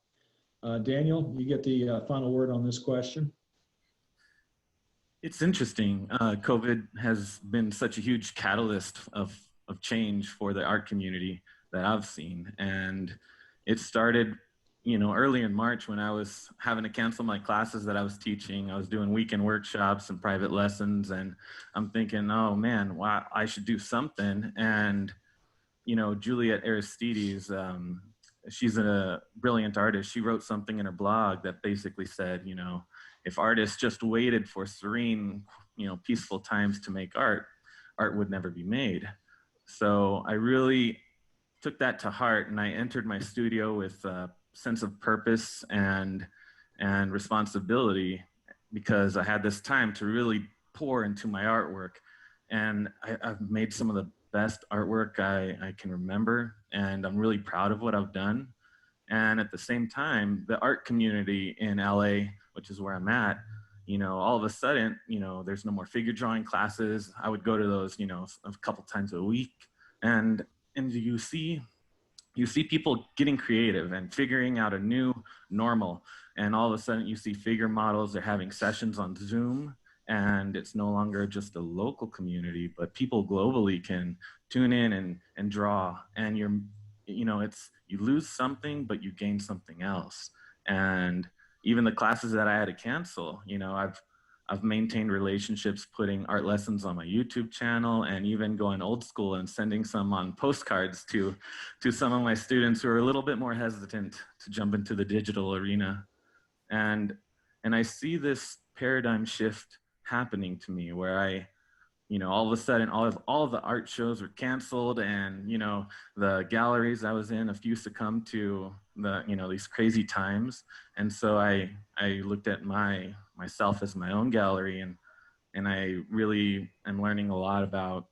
Daniel, you get the final word on this question. It's interesting. COVID has been such a huge catalyst of change for the art community that I've seen. And it started, you know, early in March when I was having to cancel my classes that I was teaching. I was doing weekend workshops and private lessons. And I'm thinking, oh man, wow, I should do something. And, you know, Juliet Aristides, she's a brilliant artist. She wrote something in her blog that basically said, you know, if artists just waited for serene, you know, peaceful times to make art, art would never be made. So I really took that to heart, and I entered my studio with a sense of purpose and responsibility, because I had this time to really pour into my artwork. And I've made some of the best artwork I can remember, and I'm really proud of what I've done. And at the same time, the art community in LA, which is where I'm at, you know, all of a sudden, you know, there's no more figure drawing classes. I would go to those, you know, a couple times a week, and you see people getting creative and figuring out a new normal. And all of a sudden you see figure models, they're having sessions on Zoom, and it's no longer just a local community, but people globally can tune in and draw. And you know, you lose something, but you gain something else. And even the classes that I had to cancel, you know, I've maintained relationships, putting art lessons on my YouTube channel, and even going old school and sending some on postcards to some of my students who are a little bit more hesitant to jump into the digital arena. And I see this paradigm shift happening to me, where all of a sudden, all of the art shows were canceled, and the galleries I was in, a few succumbed to these crazy times. And so I looked at myself as my own gallery, and I really am learning a lot about,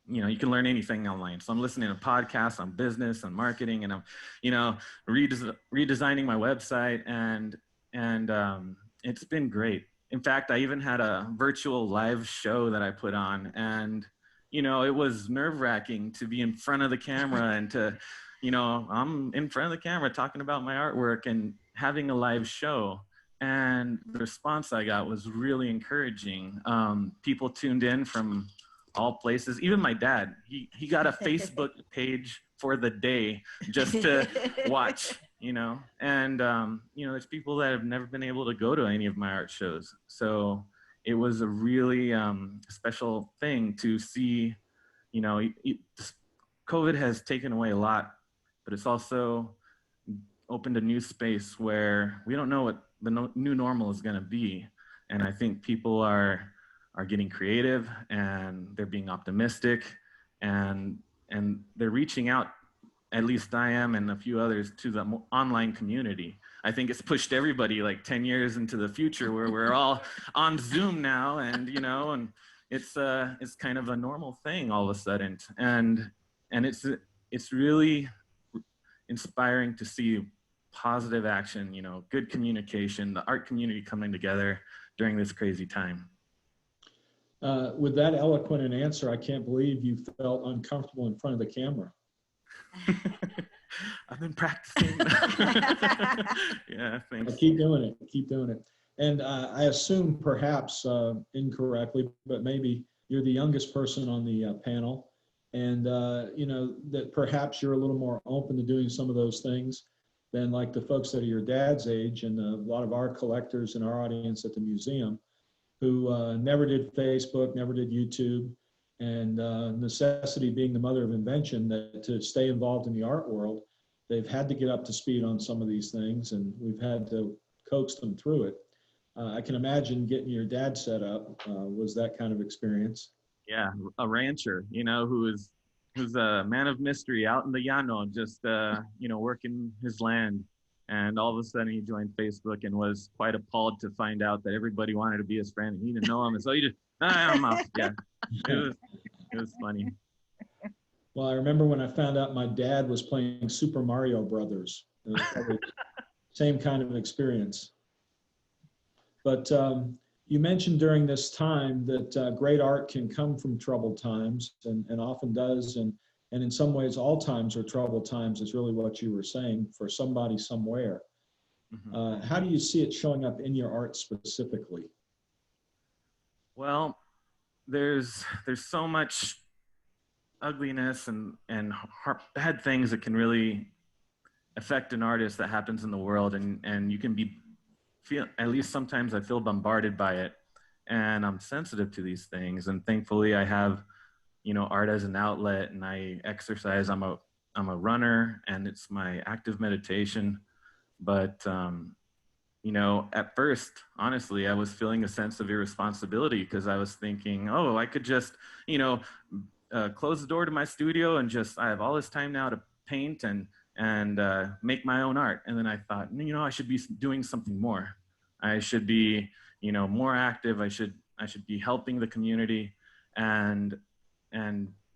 you can learn anything online. So I'm listening to podcasts on business, on marketing, and I'm redesigning my website, and it's been great. In fact, I even had a virtual live show that I put on, and it was nerve-wracking to be in front of the camera and to I'm in front of the camera talking about my artwork and having a live show. And the response I got was really encouraging. People tuned in from all places. Even my dad, he got a Facebook page for the day just to watch, and there's people that have never been able to go to any of my art shows. So it was a really special thing to see. COVID has taken away a lot, but it's also opened a new space where we don't know what the new normal is going to be. And I think people are getting creative, and they're being optimistic, and they're reaching out, at least I am and a few others, to the online community. I think it's pushed everybody like 10 years into the future where we're all on Zoom now, and and it's kind of a normal thing all of a sudden. And it's really inspiring to see positive action, good communication, the art community coming together during this crazy time. With that eloquent an answer, I can't believe you felt uncomfortable in front of the camera. I've been practicing. Yeah, thanks. Keep doing it. Keep doing it. And I assume, perhaps incorrectly, but maybe you're the youngest person on the panel, and that perhaps you're a little more open to doing some of those things than like the folks that are your dad's age, and a lot of our collectors in our audience at the museum who never did Facebook, never did YouTube, and necessity being the mother of invention, that to stay involved in the art world, they've had to get up to speed on some of these things, and we've had to coax them through it. I can imagine getting your dad set up was that kind of experience. Yeah, a rancher, who's a man of mystery out in the llano, just working his land. And all of a sudden he joined Facebook and was quite appalled to find out that everybody wanted to be his friend, and he didn't know him. And so he just, I'm off. Yeah, it was funny. Well, I remember when I found out my dad was playing Super Mario Brothers. It was probably same kind of experience. But you mentioned during this time that great art can come from troubled times, and often does. And in some ways, all times are troubled times, is really what you were saying, for somebody somewhere. Mm-hmm. How do you see it showing up in your art specifically? Well, there's so much ugliness and bad things that can really affect an artist that happens in the world, and you can feel, at least sometimes I feel bombarded by it, and I'm sensitive to these things. And thankfully I have art as an outlet, and I exercise. I'm a runner, and it's my active meditation. But at first, honestly, I was feeling a sense of irresponsibility, because I was thinking, oh, I could just close the door to my studio and I have all this time now to paint and make my own art. And then I thought, I should be doing something more. I should be more active. I should be helping the community. And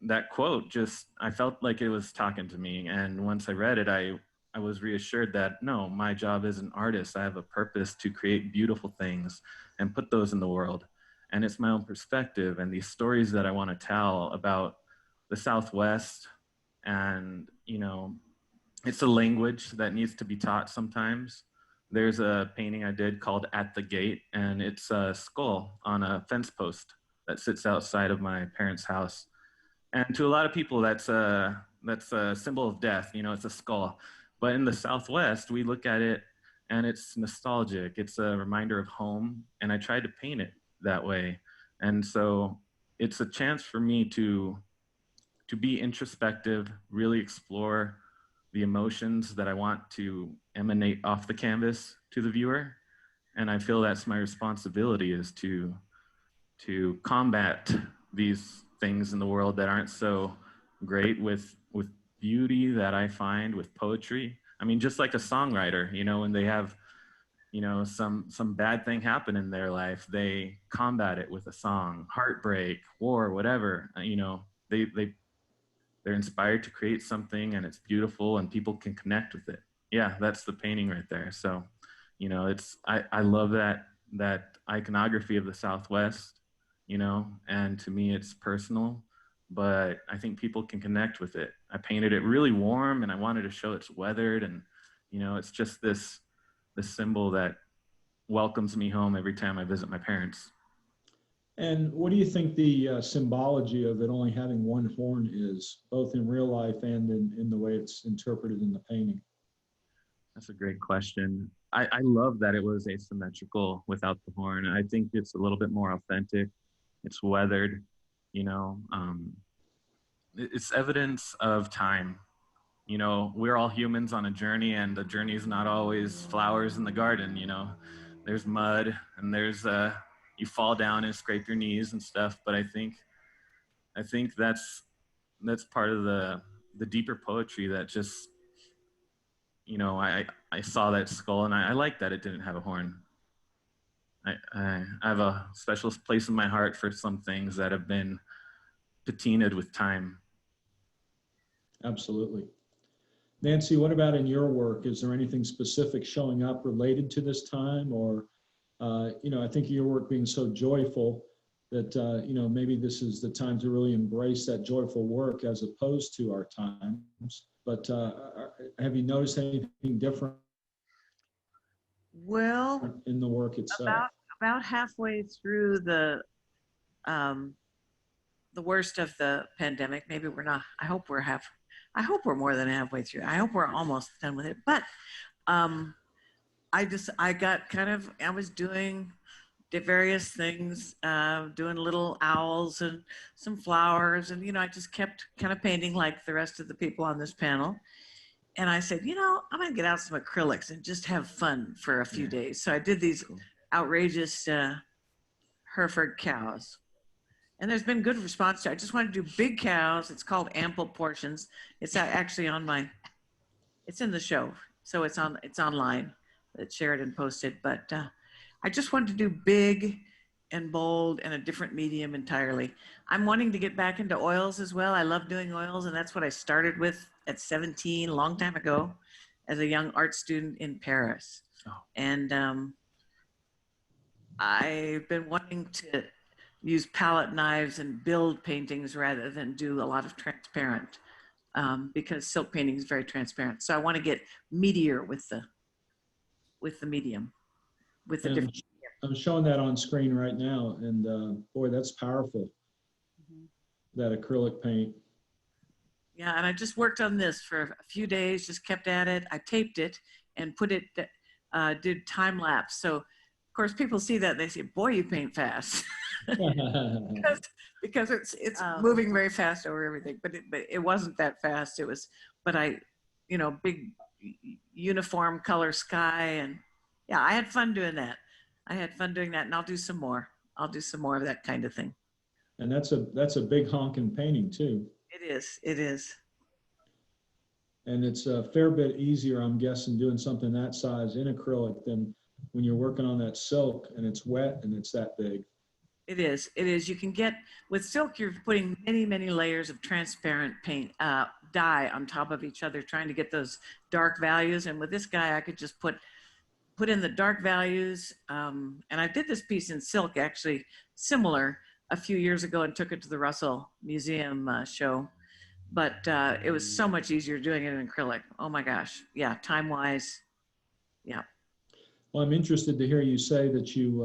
that quote I felt like it was talking to me. And once I read it, I was reassured that no, my job as an artist, I have a purpose to create beautiful things and put those in the world. And it's my own perspective and these stories that I want to tell about the Southwest. And, it's a language that needs to be taught sometimes. There's a painting I did called At the Gate, and it's a skull on a fence post that sits outside of my parents' house. And to a lot of people, that's a symbol of death. It's a skull. But in the Southwest, we look at it and it's nostalgic. It's a reminder of home. And I tried to paint it that way. And so it's a chance for me to be introspective, really explore the emotions that I want to emanate off the canvas to the viewer. And I feel that's my responsibility, is to combat these things in the world that aren't so great with beauty that I find with poetry. I mean, just like a songwriter, you know, when they have, you know, some bad thing happen in their life, they combat it with a song, heartbreak, war, whatever. You know, they're inspired to create something, and it's beautiful, and people can connect with it. Yeah, that's the painting right there. So, you know, I love that iconography of the Southwest, you know, and to me it's personal, but I think people can connect with it. I painted it really warm, and I wanted to show it's weathered, and, you know, it's just this symbol that welcomes me home every time I visit my parents. And what do you think the symbology of it only having one horn is, both in real life and in the way it's interpreted in the painting? That's a great question. I love that it was asymmetrical without the horn. I think it's a little bit more authentic. It's weathered, you know. It's evidence of time. You know, we're all humans on a journey, and the journey is not always flowers in the garden, you know. There's mud, and there's you fall down and scrape your knees and stuff, but I think that's part of the deeper poetry that just, you know, I saw that skull, and I like that it didn't have a horn. I have a special place in my heart for some things that have been patinaed with time. Absolutely. Nancy, what about in your work? Is there anything specific showing up related to this time? Or, you know, I think your work being so joyful that, you know, maybe this is the time to really embrace that joyful work as opposed to our times. But have you noticed anything different Well, in the work itself? about halfway through the worst of the pandemic, maybe we're not, I hope we're more than halfway through. I hope we're almost done with it. But I got kind of, I was doing various things, doing little owls and some flowers. And, you know, I just kept kind of painting like the rest of the people on this panel. And I said, you know, I'm going to get out some acrylics and just have fun for a few days. So I did these outrageous Hereford cows. And there's been good response to it. I just want to do big cows. It's called Ample Portions. It's actually on it's in the show. So it's online. It's shared and posted. But I just wanted to do big and bold and a different medium entirely. I'm wanting to get back into oils as well. I love doing oils, and that's what I started with at 17, a long time ago, as a young art student in Paris. Oh. And I've been wanting to use palette knives and build paintings rather than do a lot of transparent, because silk painting is very transparent. So I want to get meatier with the medium, with the different. I'm showing that on screen right now, and boy, that's powerful. Mm-hmm. That acrylic paint. Yeah, and I just worked on this for a few days, just kept at it. I taped it and put it, did time lapse. So, of course, people see that, they say, boy, you paint fast. because it's moving very fast over everything, but it wasn't that fast. It was, but I, you know, big uniform color sky, and yeah, I had fun doing that. And I'll do some more. I'll do some more of that kind of thing. And that's a big honking painting too. It is. And it's a fair bit easier, I'm guessing, doing something that size in acrylic than when you're working on that silk and it's wet and it's that big. It is. You can get, with silk, you're putting many, many layers of transparent paint, dye on top of each other, trying to get those dark values. And with this guy, I could just put in the dark values. And I did this piece in silk, actually similar, a few years ago, and took it to the Russell Museum show. But it was so much easier doing it in acrylic. Oh my gosh. Yeah, time-wise. Yeah. Well, I'm interested to hear you say that you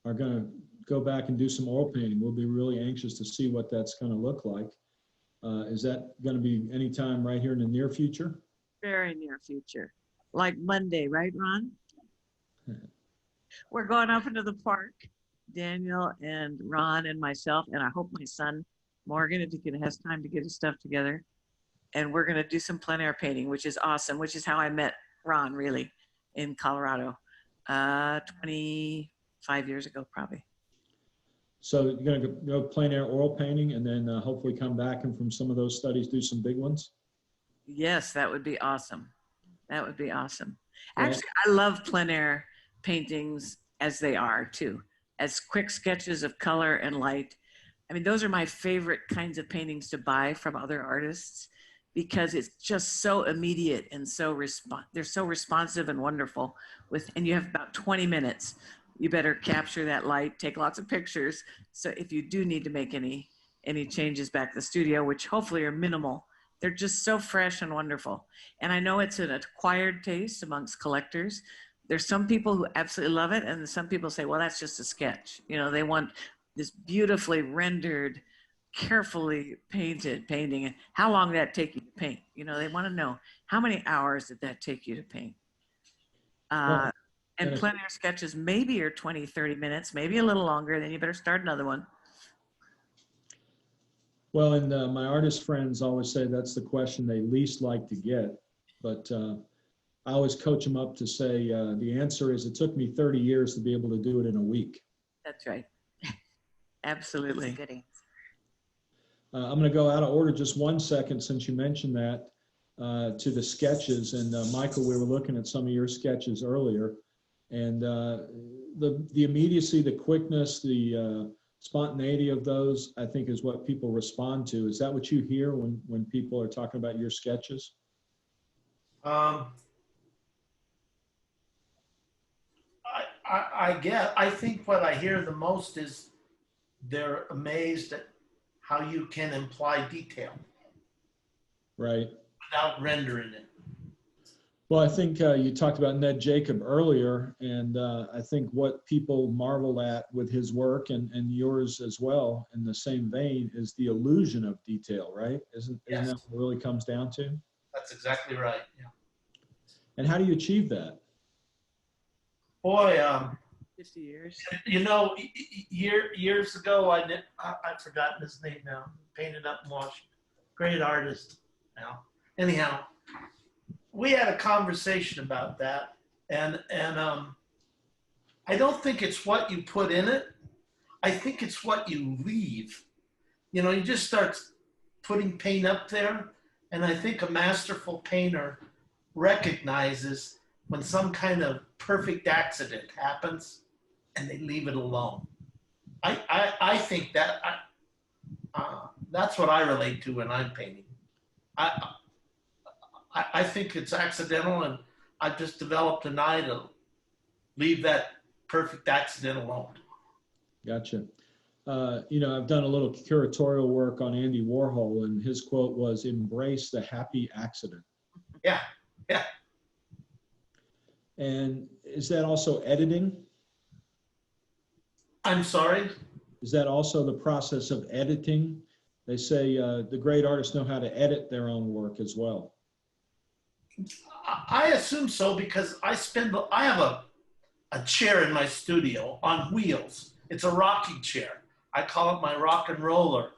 are going to go back and do some oil painting. We'll be really anxious to see what that's going to look like. Is that going to be anytime right here in the near future? Very near future. Like Monday, right, Ron? We're going up into the park, Daniel and Ron and myself, and I hope my son, Morgan, if he has time to get his stuff together. And we're going to do some plein air painting, which is awesome, which is how I met Ron, really, in Colorado, 25 years ago, probably. So you're going to go plein air oil painting and then hopefully come back and from some of those studies do some big ones? Yes, that would be awesome. That would be awesome. Yeah. Actually, I love plein air paintings as they are too, as quick sketches of color and light. I mean, those are my favorite kinds of paintings to buy from other artists because it's just so immediate and they're so responsive and wonderful and you have about 20 minutes. You better capture that light, take lots of pictures. So if you do need to make any changes back to the studio, which hopefully are minimal, they're just so fresh and wonderful. And I know it's an acquired taste amongst collectors. There's some people who absolutely love it. And some people say, well, that's just a sketch. You know, they want this beautifully rendered, carefully painted painting. And how long did that take you to paint? You know, they want to know how many hours did that take you to paint? And plein air sketches maybe are 20, 30 minutes, maybe a little longer. Then you better start another one. Well, and my artist friends always say that's the question they least like to get. But I always coach them up to say the answer is it took me 30 years to be able to do it in a week. That's right. Absolutely. That's a good answer. I'm going to go out of order just 1 second since you mentioned that to the sketches. And Michael, we were looking at some of your sketches earlier. And the immediacy, the quickness, the spontaneity of those, I think, is what people respond to. Is that what you hear when people are talking about your sketches? I think what I hear the most is they're amazed at how you can imply detail. Right. Without rendering it. Well, I think you talked about Ned Jacob earlier, and I think what people marvel at with his work and yours as well in the same vein is the illusion of detail, right? Isn't that what it really comes down to? That's exactly right, yeah. And how do you achieve that? Boy, 50 years. You know, years ago, I've forgotten his name now, painted up in Washington. Great artist now. Anyhow, we had a conversation about that, and I don't think it's what you put in it. I think it's what you leave. You know, you just start putting paint up there, and I think a masterful painter recognizes when some kind of perfect accident happens, and they leave it alone. I think that that's what I relate to when I'm painting. I think it's accidental, and I've just developed an eye to leave that perfect accident alone. Gotcha. You know, I've done a little curatorial work on Andy Warhol, and his quote was, "Embrace the happy accident." Yeah, yeah. And is that also editing? I'm sorry? Is that also the process of editing? They say the great artists know how to edit their own work as well. I assume so, because I have a chair in my studio on wheels. It's a rocking chair. I call it my rock and roller.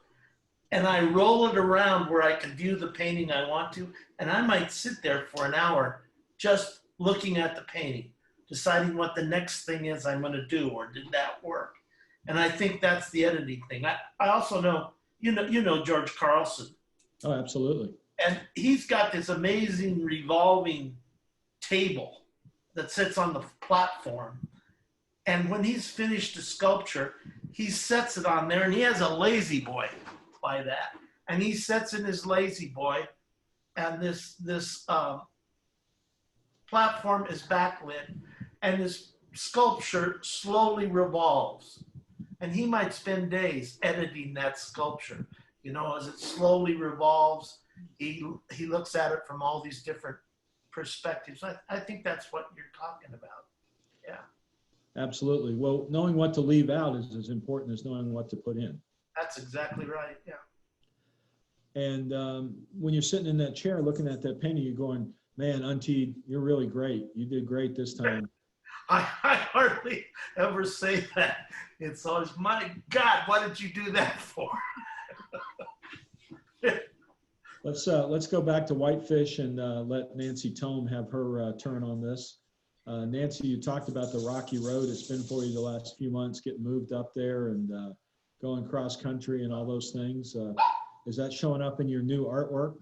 And I roll it around where I can view the painting I want to. And I might sit there for an hour just looking at the painting, deciding what the next thing is I'm going to do, or did that work? And I think that's the editing thing. I also know, you know George Carlson. Oh, absolutely. And he's got this amazing revolving table that sits on the platform. And when he's finished a sculpture, he sets it on there, and he has a lazy boy by that. And he sets in his lazy boy, and this platform is backlit, and his sculpture slowly revolves. And he might spend days editing that sculpture. You know, as it slowly revolves, he looks at it from all these different perspectives. I think that's what you're talking about. Yeah. Absolutely. Well, knowing what to leave out is as important as knowing what to put in. That's exactly right. Yeah. And when you're sitting in that chair looking at that painting, you're going, "Man, Untiedt, you're really great. You did great this time." I hardly ever say that. It's always, "My God, what did you do that for?" Let's go back to Whitefish and let Nancy Tome have her turn on this. Nancy, you talked about the rocky road it's been for you the last few months, getting moved up there and going cross country and all those things. Is that showing up in your new artwork?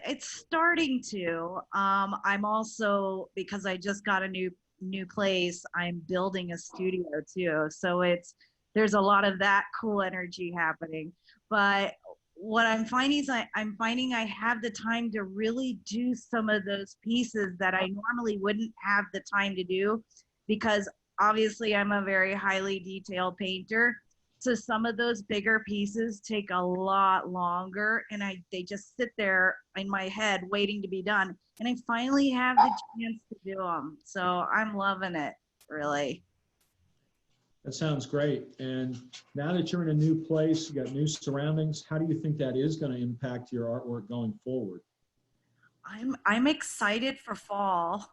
It's starting to. I'm also, because I just got a new place, I'm building a studio too. So there's a lot of that cool energy happening. But what I'm finding is I'm finding I have the time to really do some of those pieces that I normally wouldn't have the time to do, because obviously I'm a very highly detailed painter. So some of those bigger pieces take a lot longer, and they just sit there in my head waiting to be done. And I finally have the chance to do them. So I'm loving it, really. That sounds great. And now that you're in a new place, you got new surroundings, how do you think that is going to impact your artwork going forward? I'm excited for fall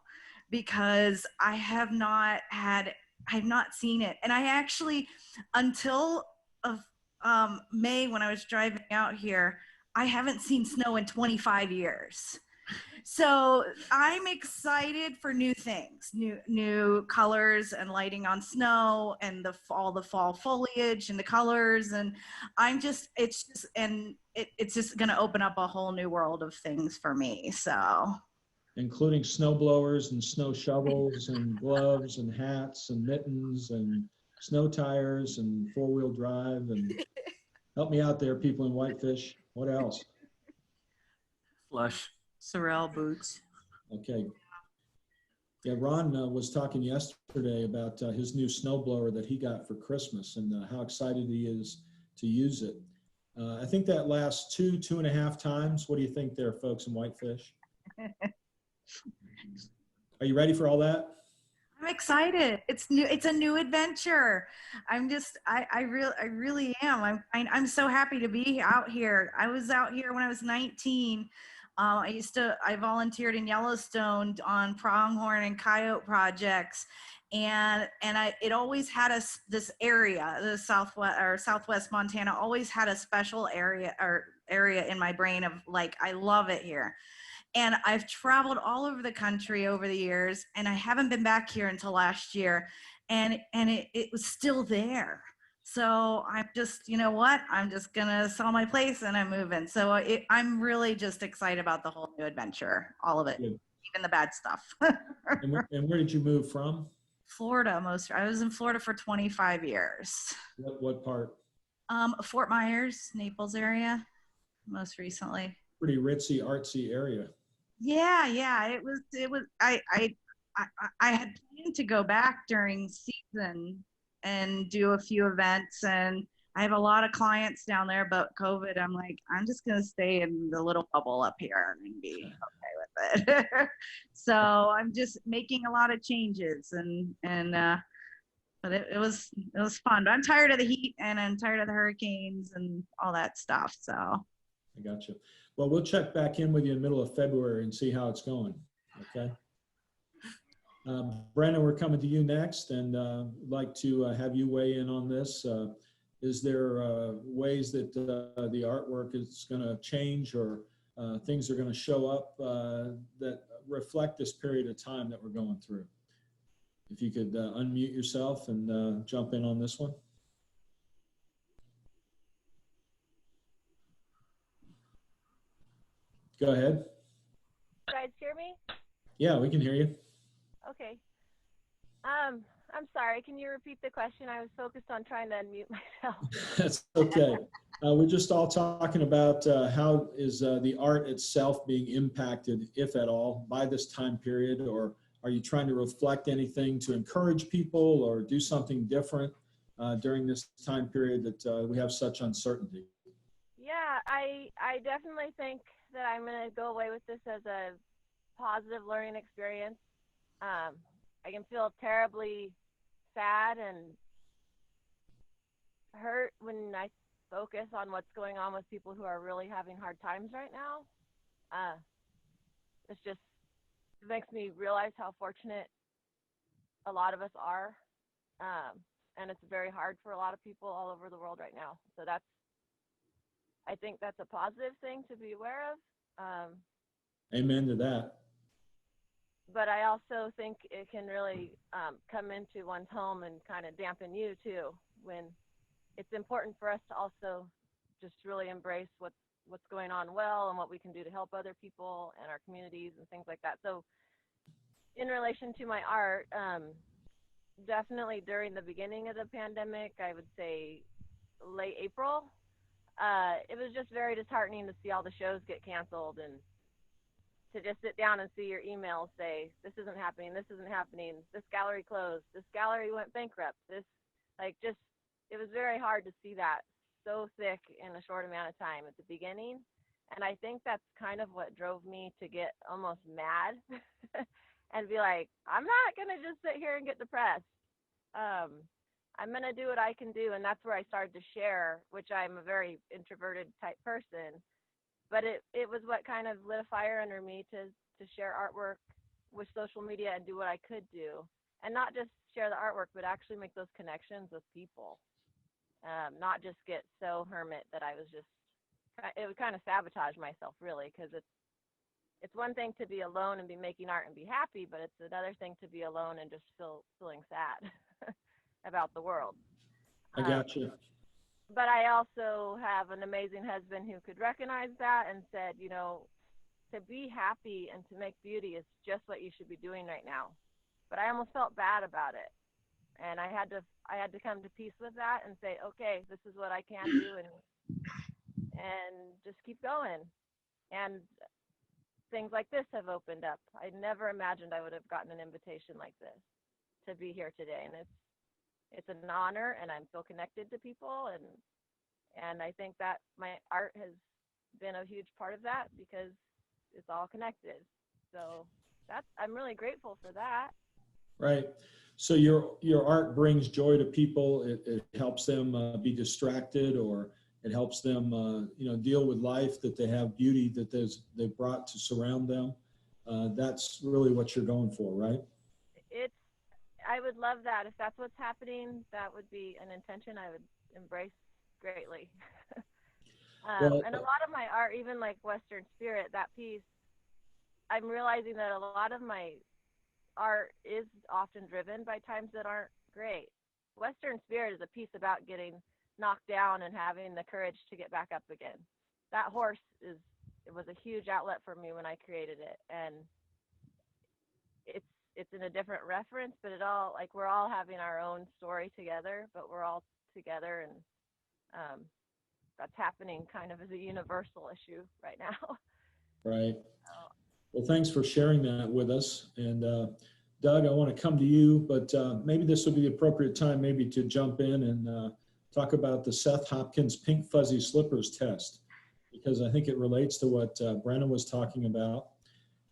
because I've not seen it. And I actually, until May, when I was driving out here, I haven't seen snow in 25 years. So I'm excited for new things, new colors and lighting on snow, and all the fall foliage and the colors. And it's just going to open up a whole new world of things for me. So, including snow blowers and snow shovels and gloves and hats and mittens and snow tires and four-wheel drive. And help me out there, people in Whitefish. What else? Slush. Sorrel boots. Okay. Yeah, Ron was talking yesterday about his new snowblower that he got for Christmas and how excited he is to use it. I think that lasts 2.5 times. What do you think there, folks in Whitefish? Are you ready for all that? I'm excited. It's new. It's a new adventure. I really am. I'm so happy to be out here. I was out here when I was 19. I volunteered in Yellowstone on pronghorn and coyote projects, and it always had this area, the Southwest Montana always had a special area in my brain of like, I love it here. And I've traveled all over the country over the years, and I haven't been back here until last year, and it was still there. So I'm just, you know what? I'm just gonna sell my place and I'm moving. So I'm really just excited about the whole new adventure, all of it, Good. even the bad stuff. And where did you move from? Florida. I was in Florida for 25 years. What part? Fort Myers, Naples area, most recently. Pretty ritzy, artsy area. Yeah. It was. I had planned to go back during season and do a few events, and I have a lot of clients down there, but COVID, I'm like, I'm just going to stay in the little bubble up here and be okay with it. So I'm just making a lot of changes but it was fun. But I'm tired of the heat, and I'm tired of the hurricanes and all that stuff. So I got you. Well, we'll check back in with you in the middle of February and see how it's going. Okay. Brenna, we're coming to you next, and like to have you weigh in on this. Is there ways that the artwork is going to change, or things are going to show up that reflect this period of time that we're going through? If you could unmute yourself and jump in on this one. Go ahead. You guys hear me? Yeah, we can hear you. Okay. I'm sorry. Can you repeat the question? I was focused on trying to unmute myself. That's okay. We're just all talking about how is the art itself being impacted, if at all, by this time period, or are you trying to reflect anything to encourage people or do something different during this time period that we have such uncertainty? Yeah, I definitely think that I'm going to go away with this as a positive learning experience. I can feel terribly sad and hurt when I focus on what's going on with people who are really having hard times right now. It makes me realize how fortunate a lot of us are. And it's very hard for a lot of people all over the world right now. So I think that's a positive thing to be aware of. Amen to that. But I also think it can really come into one's home and kind of dampen you too, when it's important for us to also just really embrace what's going on well and what we can do to help other people and our communities and things like that. So in relation to my art, definitely during the beginning of the pandemic, I would say late April, it was just very disheartening to see all the shows get canceled and to just sit down and see your emails say, this isn't happening, this gallery closed, this gallery went bankrupt, this, like, just, it was very hard to see that so thick in a short amount of time at the beginning. And I think that's kind of what drove me to get almost mad and be like, I'm not going to just sit here and get depressed. I'm going to do what I can do. And that's where I started to share, which I'm a very introverted type person. But it was what kind of lit a fire under me to share artwork with social media and do what I could do. And not just share the artwork, but actually make those connections with people. Not just get so hermit that I was just, it would kind of sabotage myself, really, because it's one thing to be alone and be making art and be happy, but it's another thing to be alone and just feeling sad about the world. I got you. But I also have an amazing husband who could recognize that and said, you know, to be happy and to make beauty is just what you should be doing right now. But I almost felt bad about it. And I had to come to peace with that and say, okay, this is what I can do, and just keep going. And things like this have opened up. I never imagined I would have gotten an invitation like this to be here today. And it's an honor, and I feel connected to people, and I think that my art has been a huge part of that because it's all connected. So I'm really grateful for that. Right. So your art brings joy to people. It helps them be distracted, or it helps them deal with life, that they have beauty that they've brought to surround them. That's really what you're going for, right? I would love that. If that's what's happening, that would be an intention I would embrace greatly. And a lot of my art, even like Western Spirit, that piece, I'm realizing that a lot of my art is often driven by times that aren't great. Western Spirit is a piece about getting knocked down and having the courage to get back up again. That horse it was a huge outlet for me when I created it, and it's in a different reference, but we're all having our own story together, but we're all together, and that's happening kind of as a universal issue right now. Right. Well, thanks for sharing that with us. And Doug, I want to come to you, but maybe this would be the appropriate time maybe to jump in and talk about the Seth Hopkins Pink Fuzzy Slippers test, because I think it relates to what Brenna was talking about.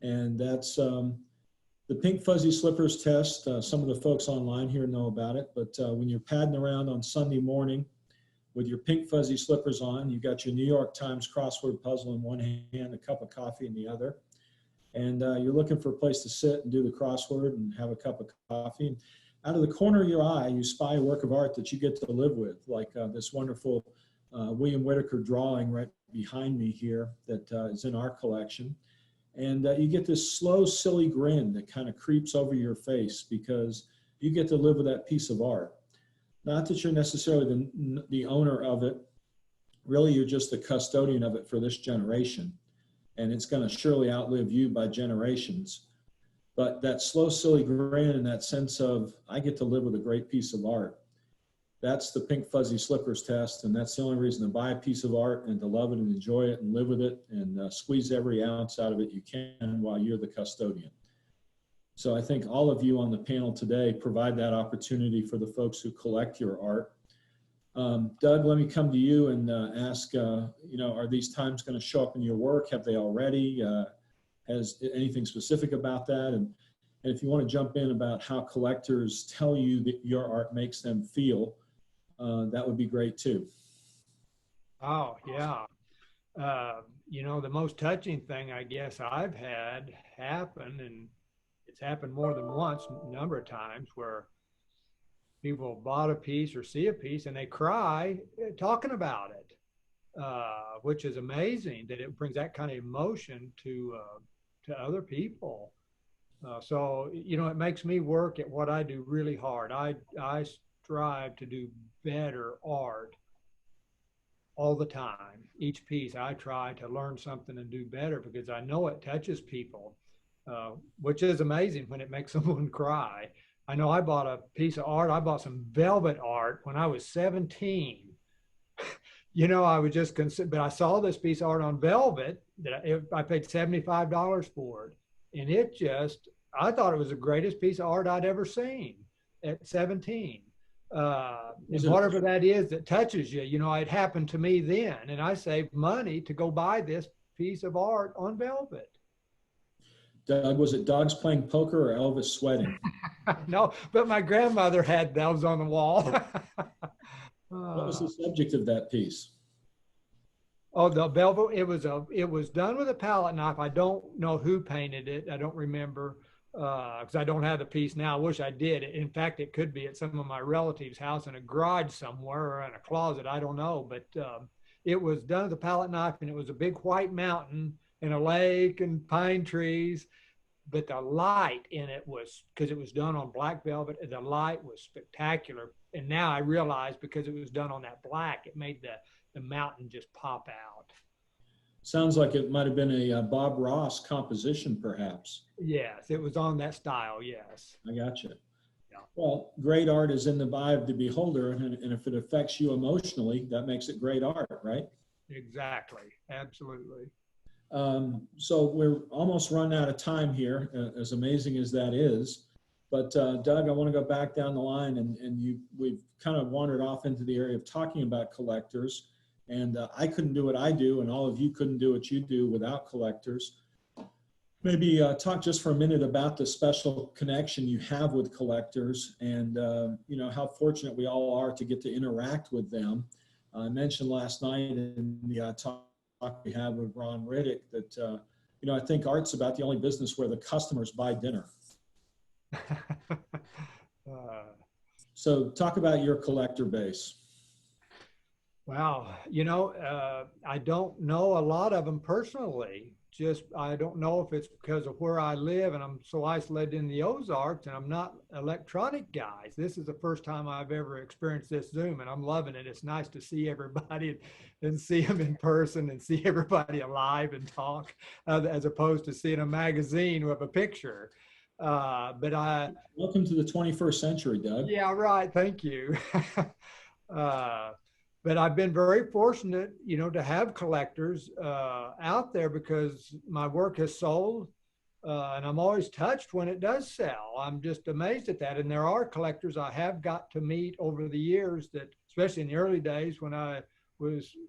And that's the Pink Fuzzy Slippers test. Some of the folks online here know about it, but when you're padding around on Sunday morning with your pink fuzzy slippers on, you've got your New York Times crossword puzzle in one hand, a cup of coffee in the other, and you're looking for a place to sit and do the crossword and have a cup of coffee. And out of the corner of your eye, you spy a work of art that you get to live with, like this wonderful William Whitaker drawing right behind me here that is in our collection. And you get this slow, silly grin that kind of creeps over your face because you get to live with that piece of art. Not that you're necessarily the owner of it. Really, you're just the custodian of it for this generation. And it's going to surely outlive you by generations. But that slow, silly grin and that sense of, I get to live with a great piece of art. That's the Pink Fuzzy Slippers test, and that's the only reason to buy a piece of art and to love it and enjoy it and live with it and squeeze every ounce out of it you can while you're the custodian. So I think all of you on the panel today provide that opportunity for the folks who collect your art. Doug, let me come to you and ask, are these times going to show up in your work? Have they already? Has anything specific about that? And if you want to jump in about how collectors tell you that your art makes them feel, that would be great too. Oh, yeah. The most touching thing I guess I've had happen, and it's happened more than once, a number of times, where people bought a piece or see a piece and they cry talking about it, which is amazing that it brings that kind of emotion to other people. So, it makes me work at what I do really hard. I strive to do better art all the time. Each piece I try to learn something and do better because I know it touches people, which is amazing when it makes someone cry. I know I bought a piece of art. I bought some velvet art when I was 17. You know, I was just but I saw this piece of art on velvet that I paid $75 for it. And it just, I thought it was the greatest piece of art I'd ever seen at 17. And whatever that is that touches you, you know, it happened to me then. And I saved money to go buy this piece of art on velvet. Doug, was it dogs playing poker or Elvis sweating? No, but my grandmother had those on the wall. What was the subject of that piece? Oh, the velvet, it was done with a palette knife. I don't know who painted it. I don't remember because I don't have the piece now. I wish I did. In fact, it could be at some of my relatives' house in a garage somewhere or in a closet. I don't know. But it was done with a palette knife, and it was a big white mountain and a lake and pine trees. But the light in it was, because it was done on black velvet, the light was spectacular. And now I realize because it was done on that black, it made the mountain just pop out. Sounds like it might have been a Bob Ross composition, perhaps. Yes, it was on that style, yes. I got you. Yeah. Well, great art is in the eye of the beholder, and if it affects you emotionally, that makes it great art, right? Exactly, absolutely. So we're almost run out of time here, as amazing as that is. But Doug, I want to go back down the line, and we've kind of wandered off into the area of talking about collectors. And I couldn't do what I do, and all of you couldn't do what you do without collectors. Maybe talk just for a minute about the special connection you have with collectors, and you know, how fortunate we all are to get to interact with them. I mentioned last night in the talk we had with Ron Riddick that you know, I think art's about the only business where the customers buy dinner. So talk about your collector base. Wow, you know, I don't know a lot of them personally. Just, I don't know if it's because of where I live and I'm so isolated in the Ozarks and I'm not electronic guys. This is the first time I've ever experienced this Zoom and I'm loving it. It's nice to see everybody and see them in person and see everybody alive and talk as opposed to seeing a magazine with a picture. Welcome to the 21st century, Doug. Yeah, right. Thank you. But I've been very fortunate, you know, to have collectors out there because my work has sold and I'm always touched when it does sell. I'm just amazed at that. And there are collectors I have got to meet over the years that, especially in the early days when I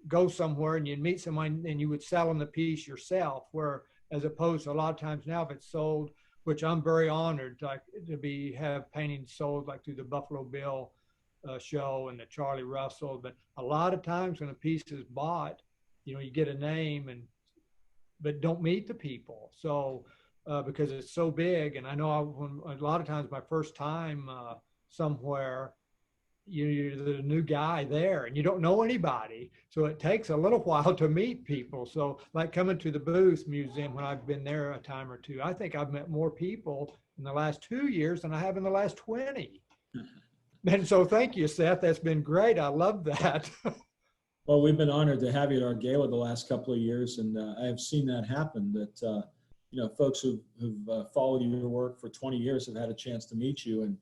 go somewhere and you'd meet someone and you would sell them the piece yourself, where as opposed to a lot of times now if it's sold, which I'm very honored to have paintings sold like through the Buffalo Bill show and the Charlie Russell. But a lot of times when a piece is bought, you know, you get a name but don't meet the people. So because it's so big, and I know when a lot of times my first time somewhere, you're the new guy there and you don't know anybody. So it takes a little while to meet people. So like coming to the Booth Museum when I've been there a time or two, I think I've met more people in the last 2 years than I have in the last 20. And so thank you, Seth. That's been great. I love that. Well, we've been honored to have you at our gala the last couple of years, and I have seen that happen, that you know, folks who've followed your work for 20 years have had a chance to meet you, and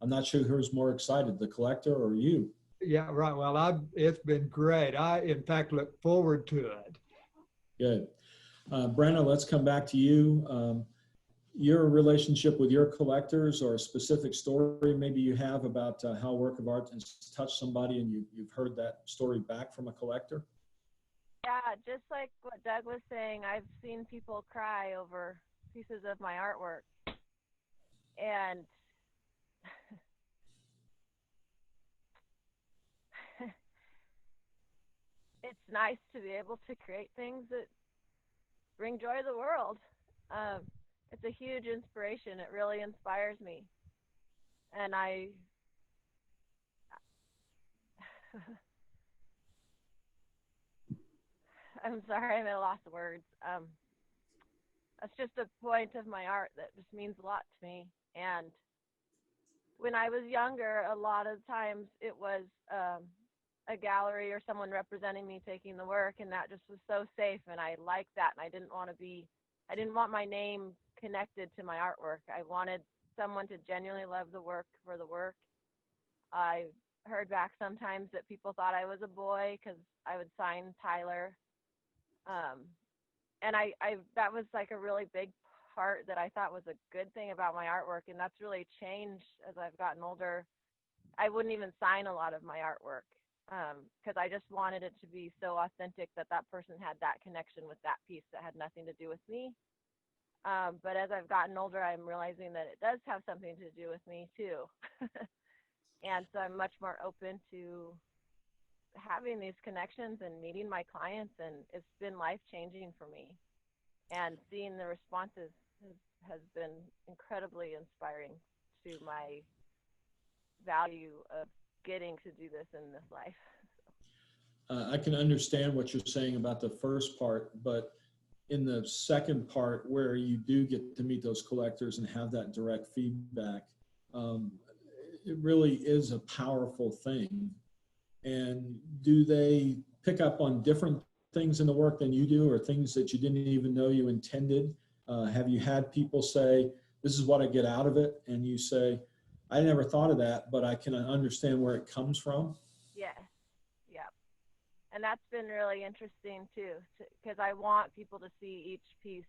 I'm not sure who's more excited, the collector or you. Yeah, right. Well, it's been great. I, in fact, look forward to it. Good. Brenna, let's come back to you. Your relationship with your collectors, or a specific story maybe you have about how a work of art has touched somebody and you've heard that story back from a collector? Yeah, just like what Doug was saying, I've seen people cry over pieces of my artwork. And it's nice to be able to create things that bring joy to the world. It's a huge inspiration. It really inspires me. And I'm sorry, I'm at a loss of words. That's just a point of my art that just means a lot to me. And when I was younger, a lot of times it was a gallery or someone representing me taking the work, and that just was so safe, and I liked that, and I didn't want my name connected to my artwork. I wanted someone to genuinely love the work for the work. I heard back sometimes that people thought I was a boy because I would sign Tyler, and I that was like a really big part that I thought was a good thing about my artwork, and that's really changed as I've gotten older. I wouldn't even sign a lot of my artwork because I just wanted it to be so authentic that that person had that connection with that piece that had nothing to do with me. But as I've gotten older, I'm realizing that it does have something to do with me too. And so I'm much more open to having these connections and meeting my clients, and it's been life-changing for me. And seeing the responses has been incredibly inspiring to my value of getting to do this in this life. I can understand what you're saying about the first part, but in the second part where you do get to meet those collectors and have that direct feedback, it really is a powerful thing. And do they pick up on different things in the work than you do, or things that you didn't even know you intended? Have you had people say, this is what I get out of it, and you say, I never thought of that, but I can understand where it comes from? Yes. Yeah. And that's been really interesting too, because I want people to see each piece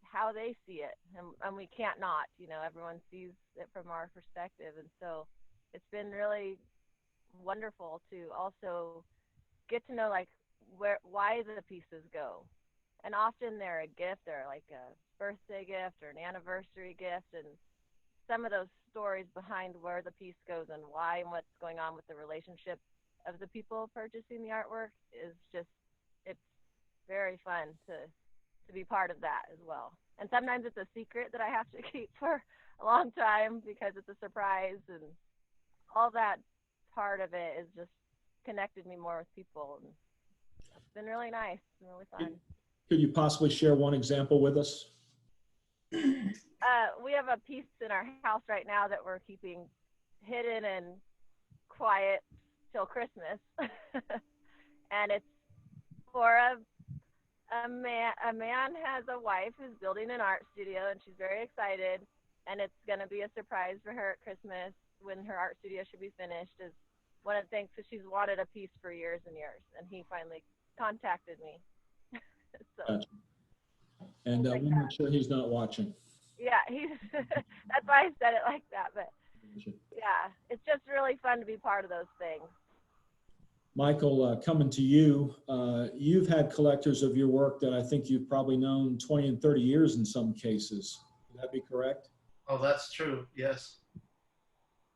how they see it, and we can't not, everyone sees it from our perspective. And so it's been really wonderful to also get to know like why the pieces go. And often they're a gift, they're like a birthday gift or an anniversary gift, and some of those stories behind where the piece goes and why and what's going on with the relationship of the people purchasing the artwork is just, it's very fun to be part of that as well. And sometimes it's a secret that I have to keep for a long time because it's a surprise, and all that part of it is just connected me more with people. And it's been really nice and really fun. Could you possibly share one example with us? We have a piece in our house right now that we're keeping hidden and quiet till Christmas. And it's for a man has a wife who's building an art studio, and she's very excited, and it's going to be a surprise for her at Christmas when her art studio should be finished. Is one of the things, because she's wanted a piece for years and years, and he finally contacted me. So, gotcha. And we'll make sure he's not watching. Yeah, that's why I said it like that. But yeah, it's just really fun to be part of those things. Michael, coming to you, you've had collectors of your work that I think you've probably known 20 and 30 years in some cases. Would that be correct? Oh, that's true. Yes.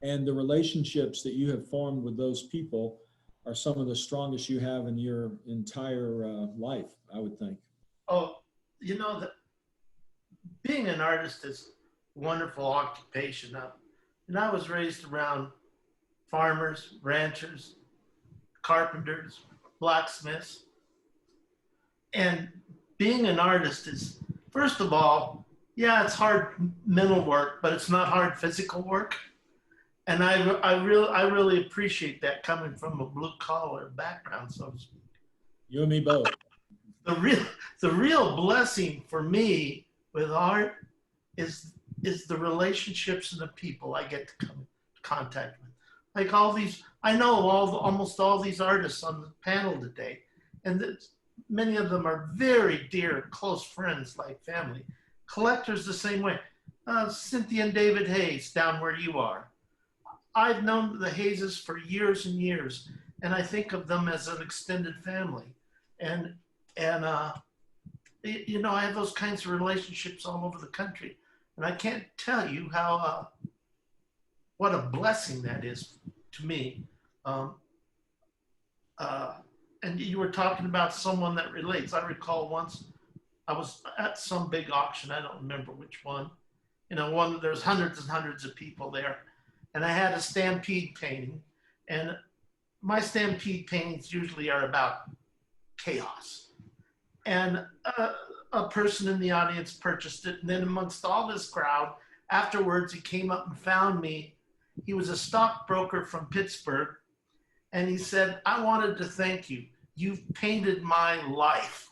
And the relationships that you have formed with those people are some of the strongest you have in your entire life, I would think. Oh, being an artist is a wonderful occupation. And I was raised around farmers, ranchers, carpenters, blacksmiths. And being an artist is, first of all, yeah, it's hard mental work, but it's not hard physical work. And I really appreciate that coming from a blue collar background, so to speak. You and me both. The real blessing for me with art is the relationships and the people I get to come in contact with. Like I know almost all these artists on the panel today, and many of them are very dear, close friends, like family. Collectors the same way. Cynthia and David Hayes, down where you are. I've known the Hayeses for years and years, and I think of them as an extended family. And I have those kinds of relationships all over the country, and I can't tell you how what a blessing that is to me. And you were talking about someone that relates. I recall once I was at some big auction. I don't remember which one. There's hundreds and hundreds of people there, and I had a stampede painting, and my stampede paintings usually are about chaos. And a person in the audience purchased it, and then amongst all this crowd, afterwards he came up and found me. He was a stockbroker from Pittsburgh, And he said, I wanted to thank you. You've painted my life.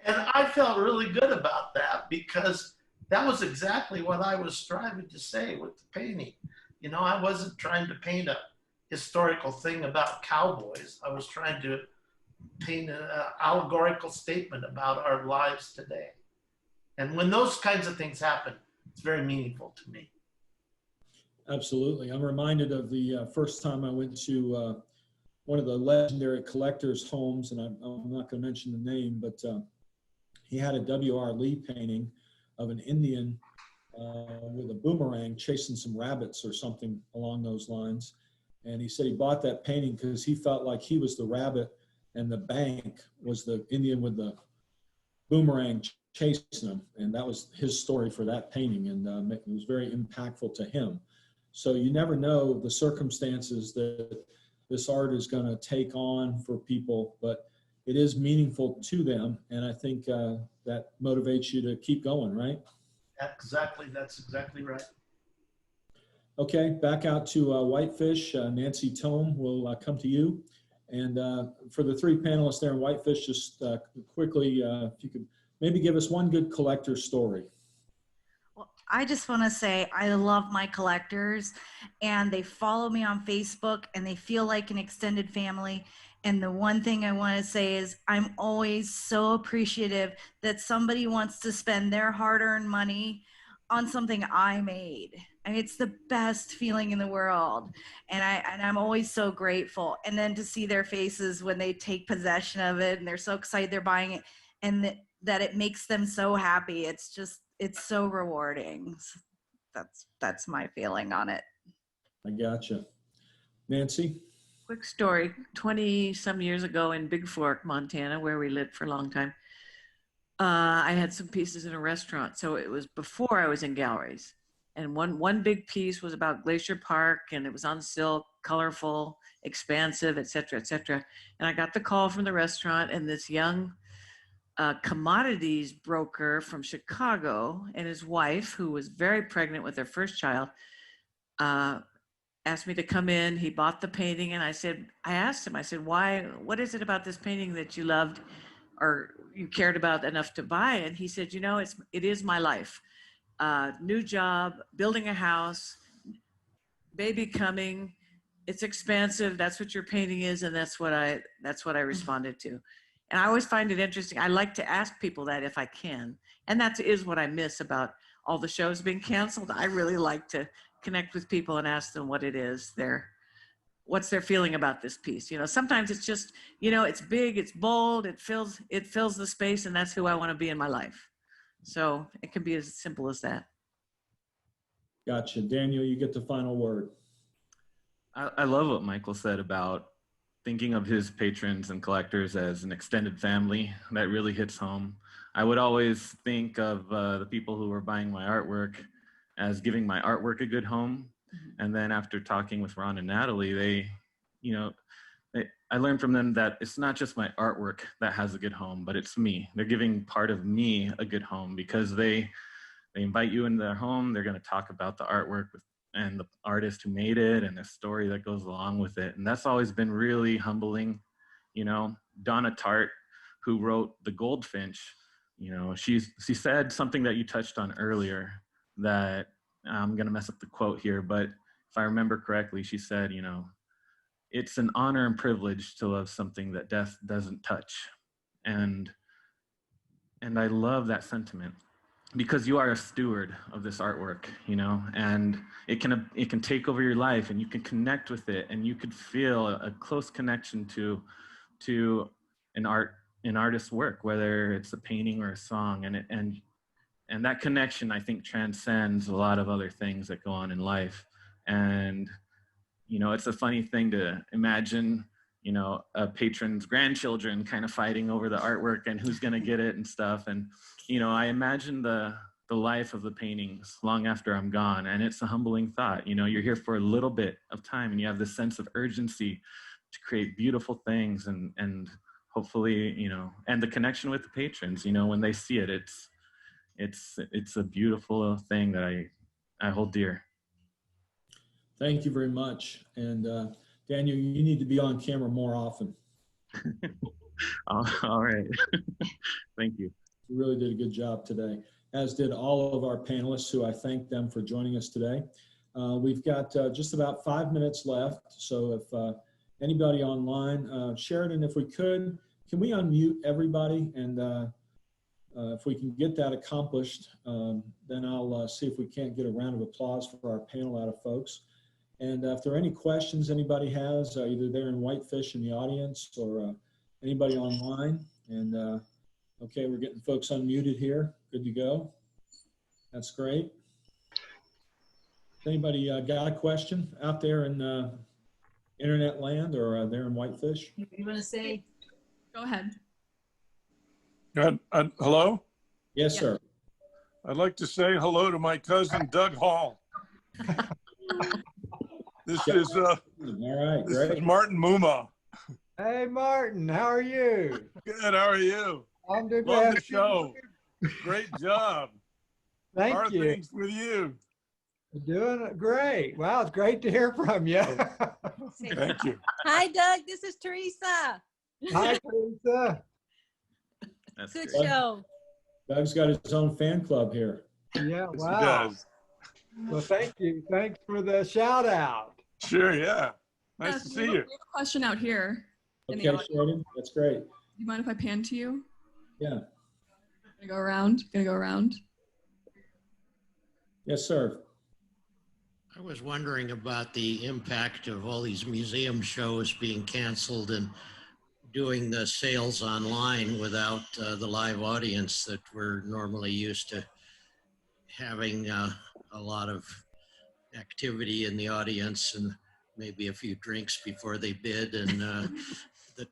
And I felt really good about that because that was exactly what I was striving to say with the painting. You know, I wasn't trying to paint a historical thing about cowboys. I was trying to paint an allegorical statement about our lives today. And when those kinds of things happen, it's very meaningful to me. Absolutely. I'm reminded of the first time I went to one of the legendary collectors' homes, and I'm not going to mention the name, but he had a W.R. Lee painting of an Indian with a boomerang chasing some rabbits or something along those lines. And he said he bought that painting because he felt like he was the rabbit and the bank was the Indian with the boomerang chasing him. And that was his story for that painting. And it was very impactful to him. So you never know the circumstances that this art is going to take on for people, but it is meaningful to them. And I think that motivates you to keep going, right? Exactly. That's exactly right. Okay, back out to Whitefish. Nancy Tome will come to you. And for the three panelists there in Whitefish, just quickly, if you could maybe give us one good collector story. Well, I just want to say I love my collectors, and they follow me on Facebook, and they feel like an extended family. And the one thing I want to say is I'm always so appreciative that somebody wants to spend their hard-earned money on something I made. I mean, it's the best feeling in the world. And I'm always so grateful. And then to see their faces when they take possession of it and they're so excited they're buying it, and that it makes them so happy. It's so rewarding. That's my feeling on it. I gotcha. Nancy? Quick story, 20 some years ago in Big Fork, Montana, where we lived for a long time, I had some pieces in a restaurant. So it was before I was in galleries. And one big piece was about Glacier Park, and it was on silk, colorful, expansive, et cetera, et cetera. And I got the call from the restaurant, and this young commodities broker from Chicago and his wife, who was very pregnant with their first child, asked me to come in. He bought the painting, and I asked him, I said, why, what is it about this painting that you loved or you cared about enough to buy? And he said, you know, it is my life. New job, building a house, baby coming, it's expansive. That's what your painting is. And that's what I responded to. And I always find it interesting. I like to ask people that if I can. And that is what I miss about all the shows being canceled. I really like to connect with people and ask them what it is, what's their feeling about this piece. You know, sometimes it's just, you know, it's big, it's bold, it fills the space, and that's who I want to be in my life. So it can be as simple as that. Gotcha. Daniel, you get the final word. I love what Michael said about thinking of his patrons and collectors as an extended family. That really hits home. I would always think of the people who were buying my artwork as giving my artwork a good home. And then after talking with Ron and Natalie, I learned from them that it's not just my artwork that has a good home, but it's me. They're giving part of me a good home because they invite you into their home. They're going to talk about the artwork and the artist who made it and the story that goes along with it. And that's always been really humbling. You know, Donna Tartt, who wrote The Goldfinch, you know, she said something that you touched on earlier that I'm going to mess up the quote here, but if I remember correctly, she said, you know, it's an honor and privilege to love something that death doesn't touch. And I love that sentiment because you are a steward of this artwork, you know, and it can take over your life and you can connect with it and you could feel a close connection to an artist's work, whether it's a painting or a song. And that connection, I think, transcends a lot of other things that go on in life. And, you know, it's a funny thing to imagine, you know, a patron's grandchildren kind of fighting over the artwork and who's going to get it and stuff. And, you know, I imagine the life of the paintings long after I'm gone. And it's a humbling thought. You know, you're here for a little bit of time and you have this sense of urgency to create beautiful things and hopefully, you know, and the connection with the patrons, you know, when they see it, it's a beautiful thing that I hold dear. Thank you very much. And Daniel, you need to be on camera more often. All right. Thank you. You really did a good job today, as did all of our panelists, who I thank them for joining us today. We've got just about 5 minutes left. So if anybody online, Sheridan, if we could, can we unmute everybody? And if we can get that accomplished, then I'll see if we can't get a round of applause for our panel out of folks. And if there are any questions anybody has, either there in Whitefish in the audience or anybody online. And okay, we're getting folks unmuted here. Good to go. That's great. Anybody got a question out there in internet land or there in Whitefish? You want to say? Go ahead. Hello? Yes, sir. I'd like to say hello to my cousin Doug Hall. This is All right, this great. is Martin Muma. Hey, Martin, how are you? Good, how are you? I'm doing Love well. the show. Great job. How are Thank you. things with you? Doing great. Wow, it's great to hear from you. Thank you. Hi, Doug. This is Teresa. Hi, Teresa. That's Good great. show. Doug's got his own fan club here. Yeah, Yes, wow. he does. Well, thank you. Thanks for the shout out. Sure, yeah. Nice Yes, to we see have a- you. We have a question out here. in the Okay, audience. Sheridan, that's great. Do you mind if I pan to you? Yeah. Gonna go around. Gonna go around. Yes, sir. I was wondering about the impact of all these museum shows being canceled and doing the sales online without the live audience that we're normally used to having a lot of activity in the audience and maybe a few drinks before they bid and the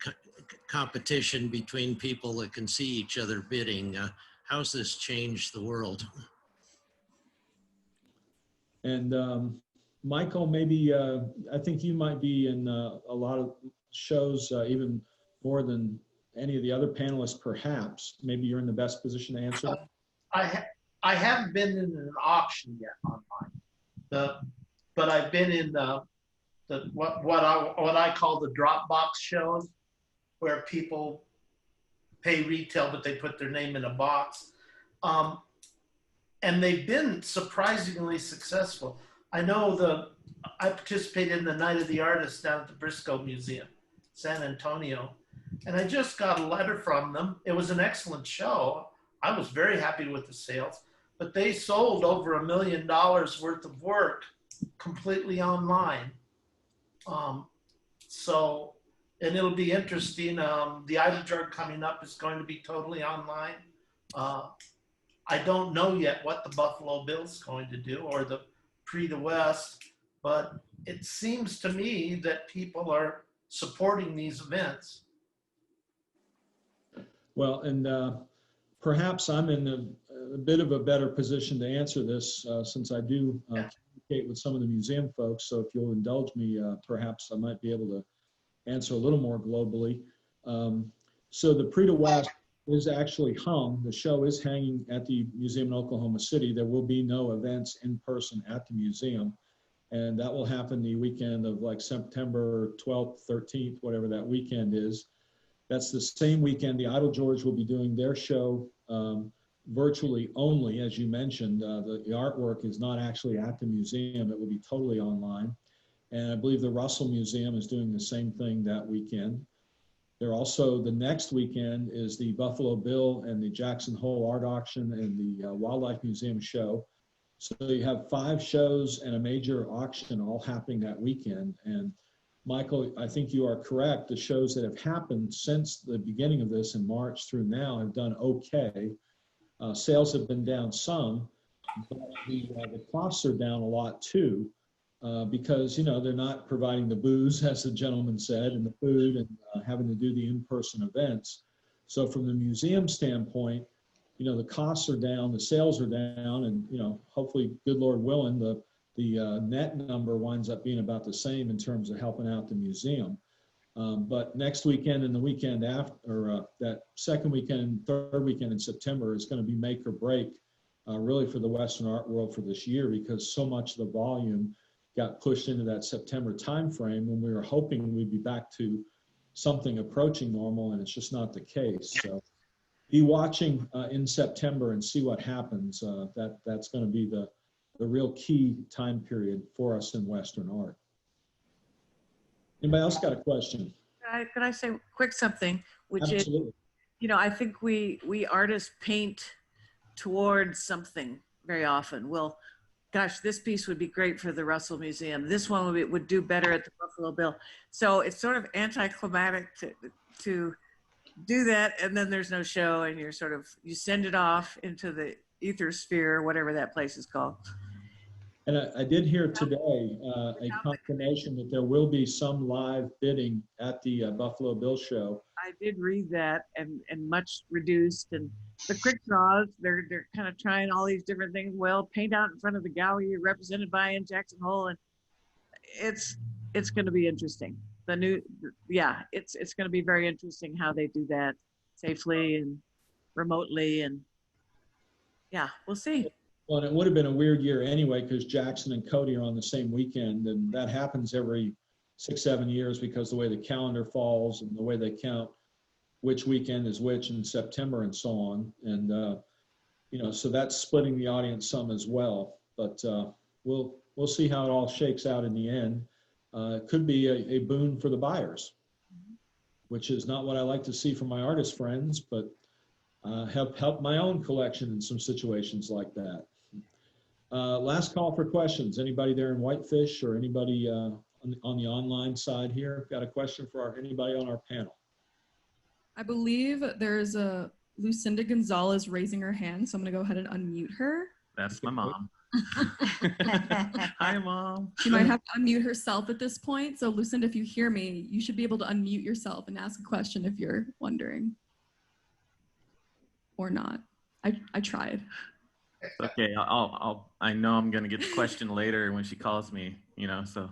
competition between people that can see each other bidding. How's this changed the world? And Michael, maybe I think you might be in a lot of shows, even more than any of the other panelists, perhaps. Maybe you're in the best position to answer. I haven't been in an auction yet online, but I've been in what I call the Dropbox shows, where people pay retail, but they put their name in a box. And they've been surprisingly successful. I know I participated in the Night of the Artist down at the Briscoe Museum, San Antonio. And I just got a letter from them. It was an excellent show. I was very happy with the sales, but they sold over $1 million worth of work completely online. So, and it'll be interesting. The Idle Jar coming up is going to be totally online. I don't know yet what the Buffalo Bill's going to do or the Prix de West, but it seems to me that people are supporting these events. Well, and perhaps I'm in a bit of a better position to answer this since I do communicate with some of the museum folks. So if you'll indulge me, perhaps I might be able to answer a little more globally. So the Prix de West is actually hung. The show is hanging at the museum in Oklahoma City. There will be no events in person at the museum. And that will happen the weekend of like September 12th, 13th, whatever that weekend is. That's the same weekend the Idle George will be doing their show virtually only, as you mentioned. The artwork is not actually at the museum. It will be totally online. And I believe the Russell Museum is doing the same thing that weekend. There also, the next weekend is the Buffalo Bill and the Jackson Hole Art Auction and the Wildlife Museum show. So you have 5 shows and a major auction all happening that weekend. And Michael, I think you are correct. The shows that have happened since the beginning of this in March through now have done okay. Sales have been down some, but the costs are down a lot too. Because, you know, they're not providing the booze, as the gentleman said, and the food and having to do the in-person events. So from the museum standpoint, you know, the costs are down, the sales are down, and, you know, hopefully, good Lord willing, the net number winds up being about the same in terms of helping out the museum. But next weekend and the weekend after, or that second weekend and third weekend in September is going to be make or break really for the Western art world for this year, because so much of the volume got pushed into that September timeframe when we were hoping we'd be back to something approaching normal, and it's just not the case. So be watching in September and see what happens. That's going to be the real key time period for us in Western art. Anybody else got a question? Could I say quick something, which Absolutely. is, you know, I think we artists paint towards something very often. Well, gosh, this piece would be great for the Russell Museum. This one would do better at the Buffalo Bill. So it's sort of anticlimactic to do that, and then there's no show, and you're sort of, you send it off into the ether sphere, whatever that place is called. And I did hear today a confirmation that there will be some live bidding at the Buffalo Bill show. I did read that, and much reduced, and the quick draws, they're kind of trying all these different things. Well, paint out in front of the gallery represented by in Jackson Hole, and it's going to be interesting. It's going to be very interesting how they do that safely and remotely, and yeah, we'll see. Well, and it would have been a weird year anyway, because Jackson and Cody are on the same weekend, and that happens every 6-7 years because the way the calendar falls and the way they count which weekend is which in September and so on. And, you know, so that's splitting the audience some as well. But we'll see how it all shakes out in the end. It could be a boon for the buyers, which is not what I like to see from my artist friends, but have helped my own collection in some situations like that. Last call for questions. Anybody there in Whitefish or anybody on the online side here got a question for anybody on our panel? I believe there's a Lucinda Gonzalez raising her hand, so I'm going to go ahead and unmute her. That's my mom. Hi, Mom. She might have to unmute herself at this point. So Lucinda, if you hear me, you should be able to unmute yourself and ask a question if you're wondering. Or not. I tried. Okay, I know I'm gonna get the question later when she calls me, you know, so.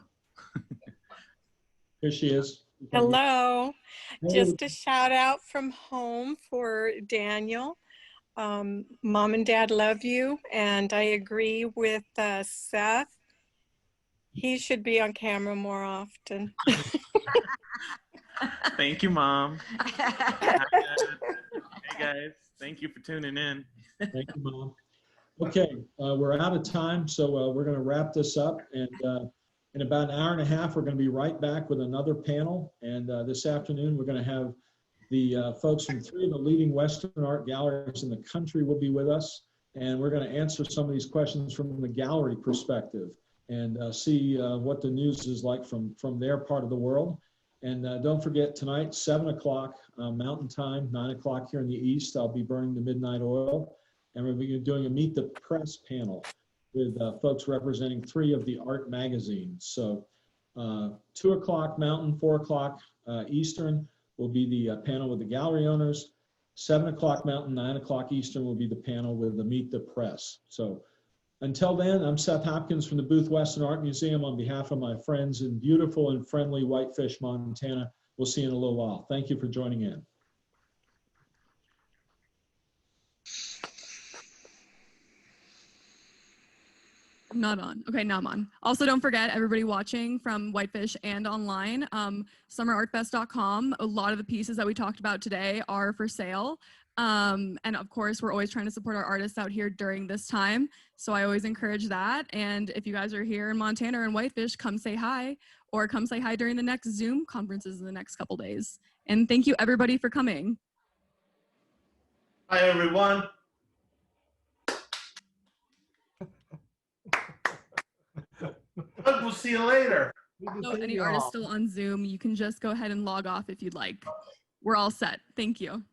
Here she is. Hello. Hey. Just a shout out from home for Daniel. Mom and Dad love you, and I agree with Seth. He should be on camera more often. Thank you, Mom. Hey, guys. Thank you for tuning in. Thank you, Mom. Okay, we're out of time, so we're going to wrap this up. And in about an hour and a half, we're going to be right back with another panel. And this afternoon, we're going to have the folks from 3 of the leading Western art galleries in the country will be with us. And we're going to answer some of these questions from the gallery perspective and see what the news is like from their part of the world. And don't forget, tonight, 7 o'clock Mountain Time, 9 o'clock here in the East, I'll be burning the midnight oil. And we'll be doing a Meet the Press panel with folks representing 3 of the art magazines. So 2 o'clock Mountain, 4 o'clock Eastern will be the panel with the gallery owners. 7 o'clock Mountain, 9 o'clock Eastern will be the panel with the Meet the Press. So until then, I'm Seth Hopkins from the Booth Western Art Museum on behalf of my friends in beautiful and friendly Whitefish, Montana. We'll see you in a little while. Thank you for joining in. I'm not on. Okay, now I'm on. Also, don't forget, everybody watching from Whitefish and online, summerartfest.com. A lot of the pieces that we talked about today are for sale. And of course, we're always trying to support our artists out here during this time. So I always encourage that. And if you guys are here in Montana or in Whitefish, come say hi, or come say hi during the next Zoom conferences in the next couple days. And thank you everybody for coming. Hi, everyone. We'll see you later. So any artists still on Zoom, you can just go ahead and log off if you'd like. We're all set. Thank you.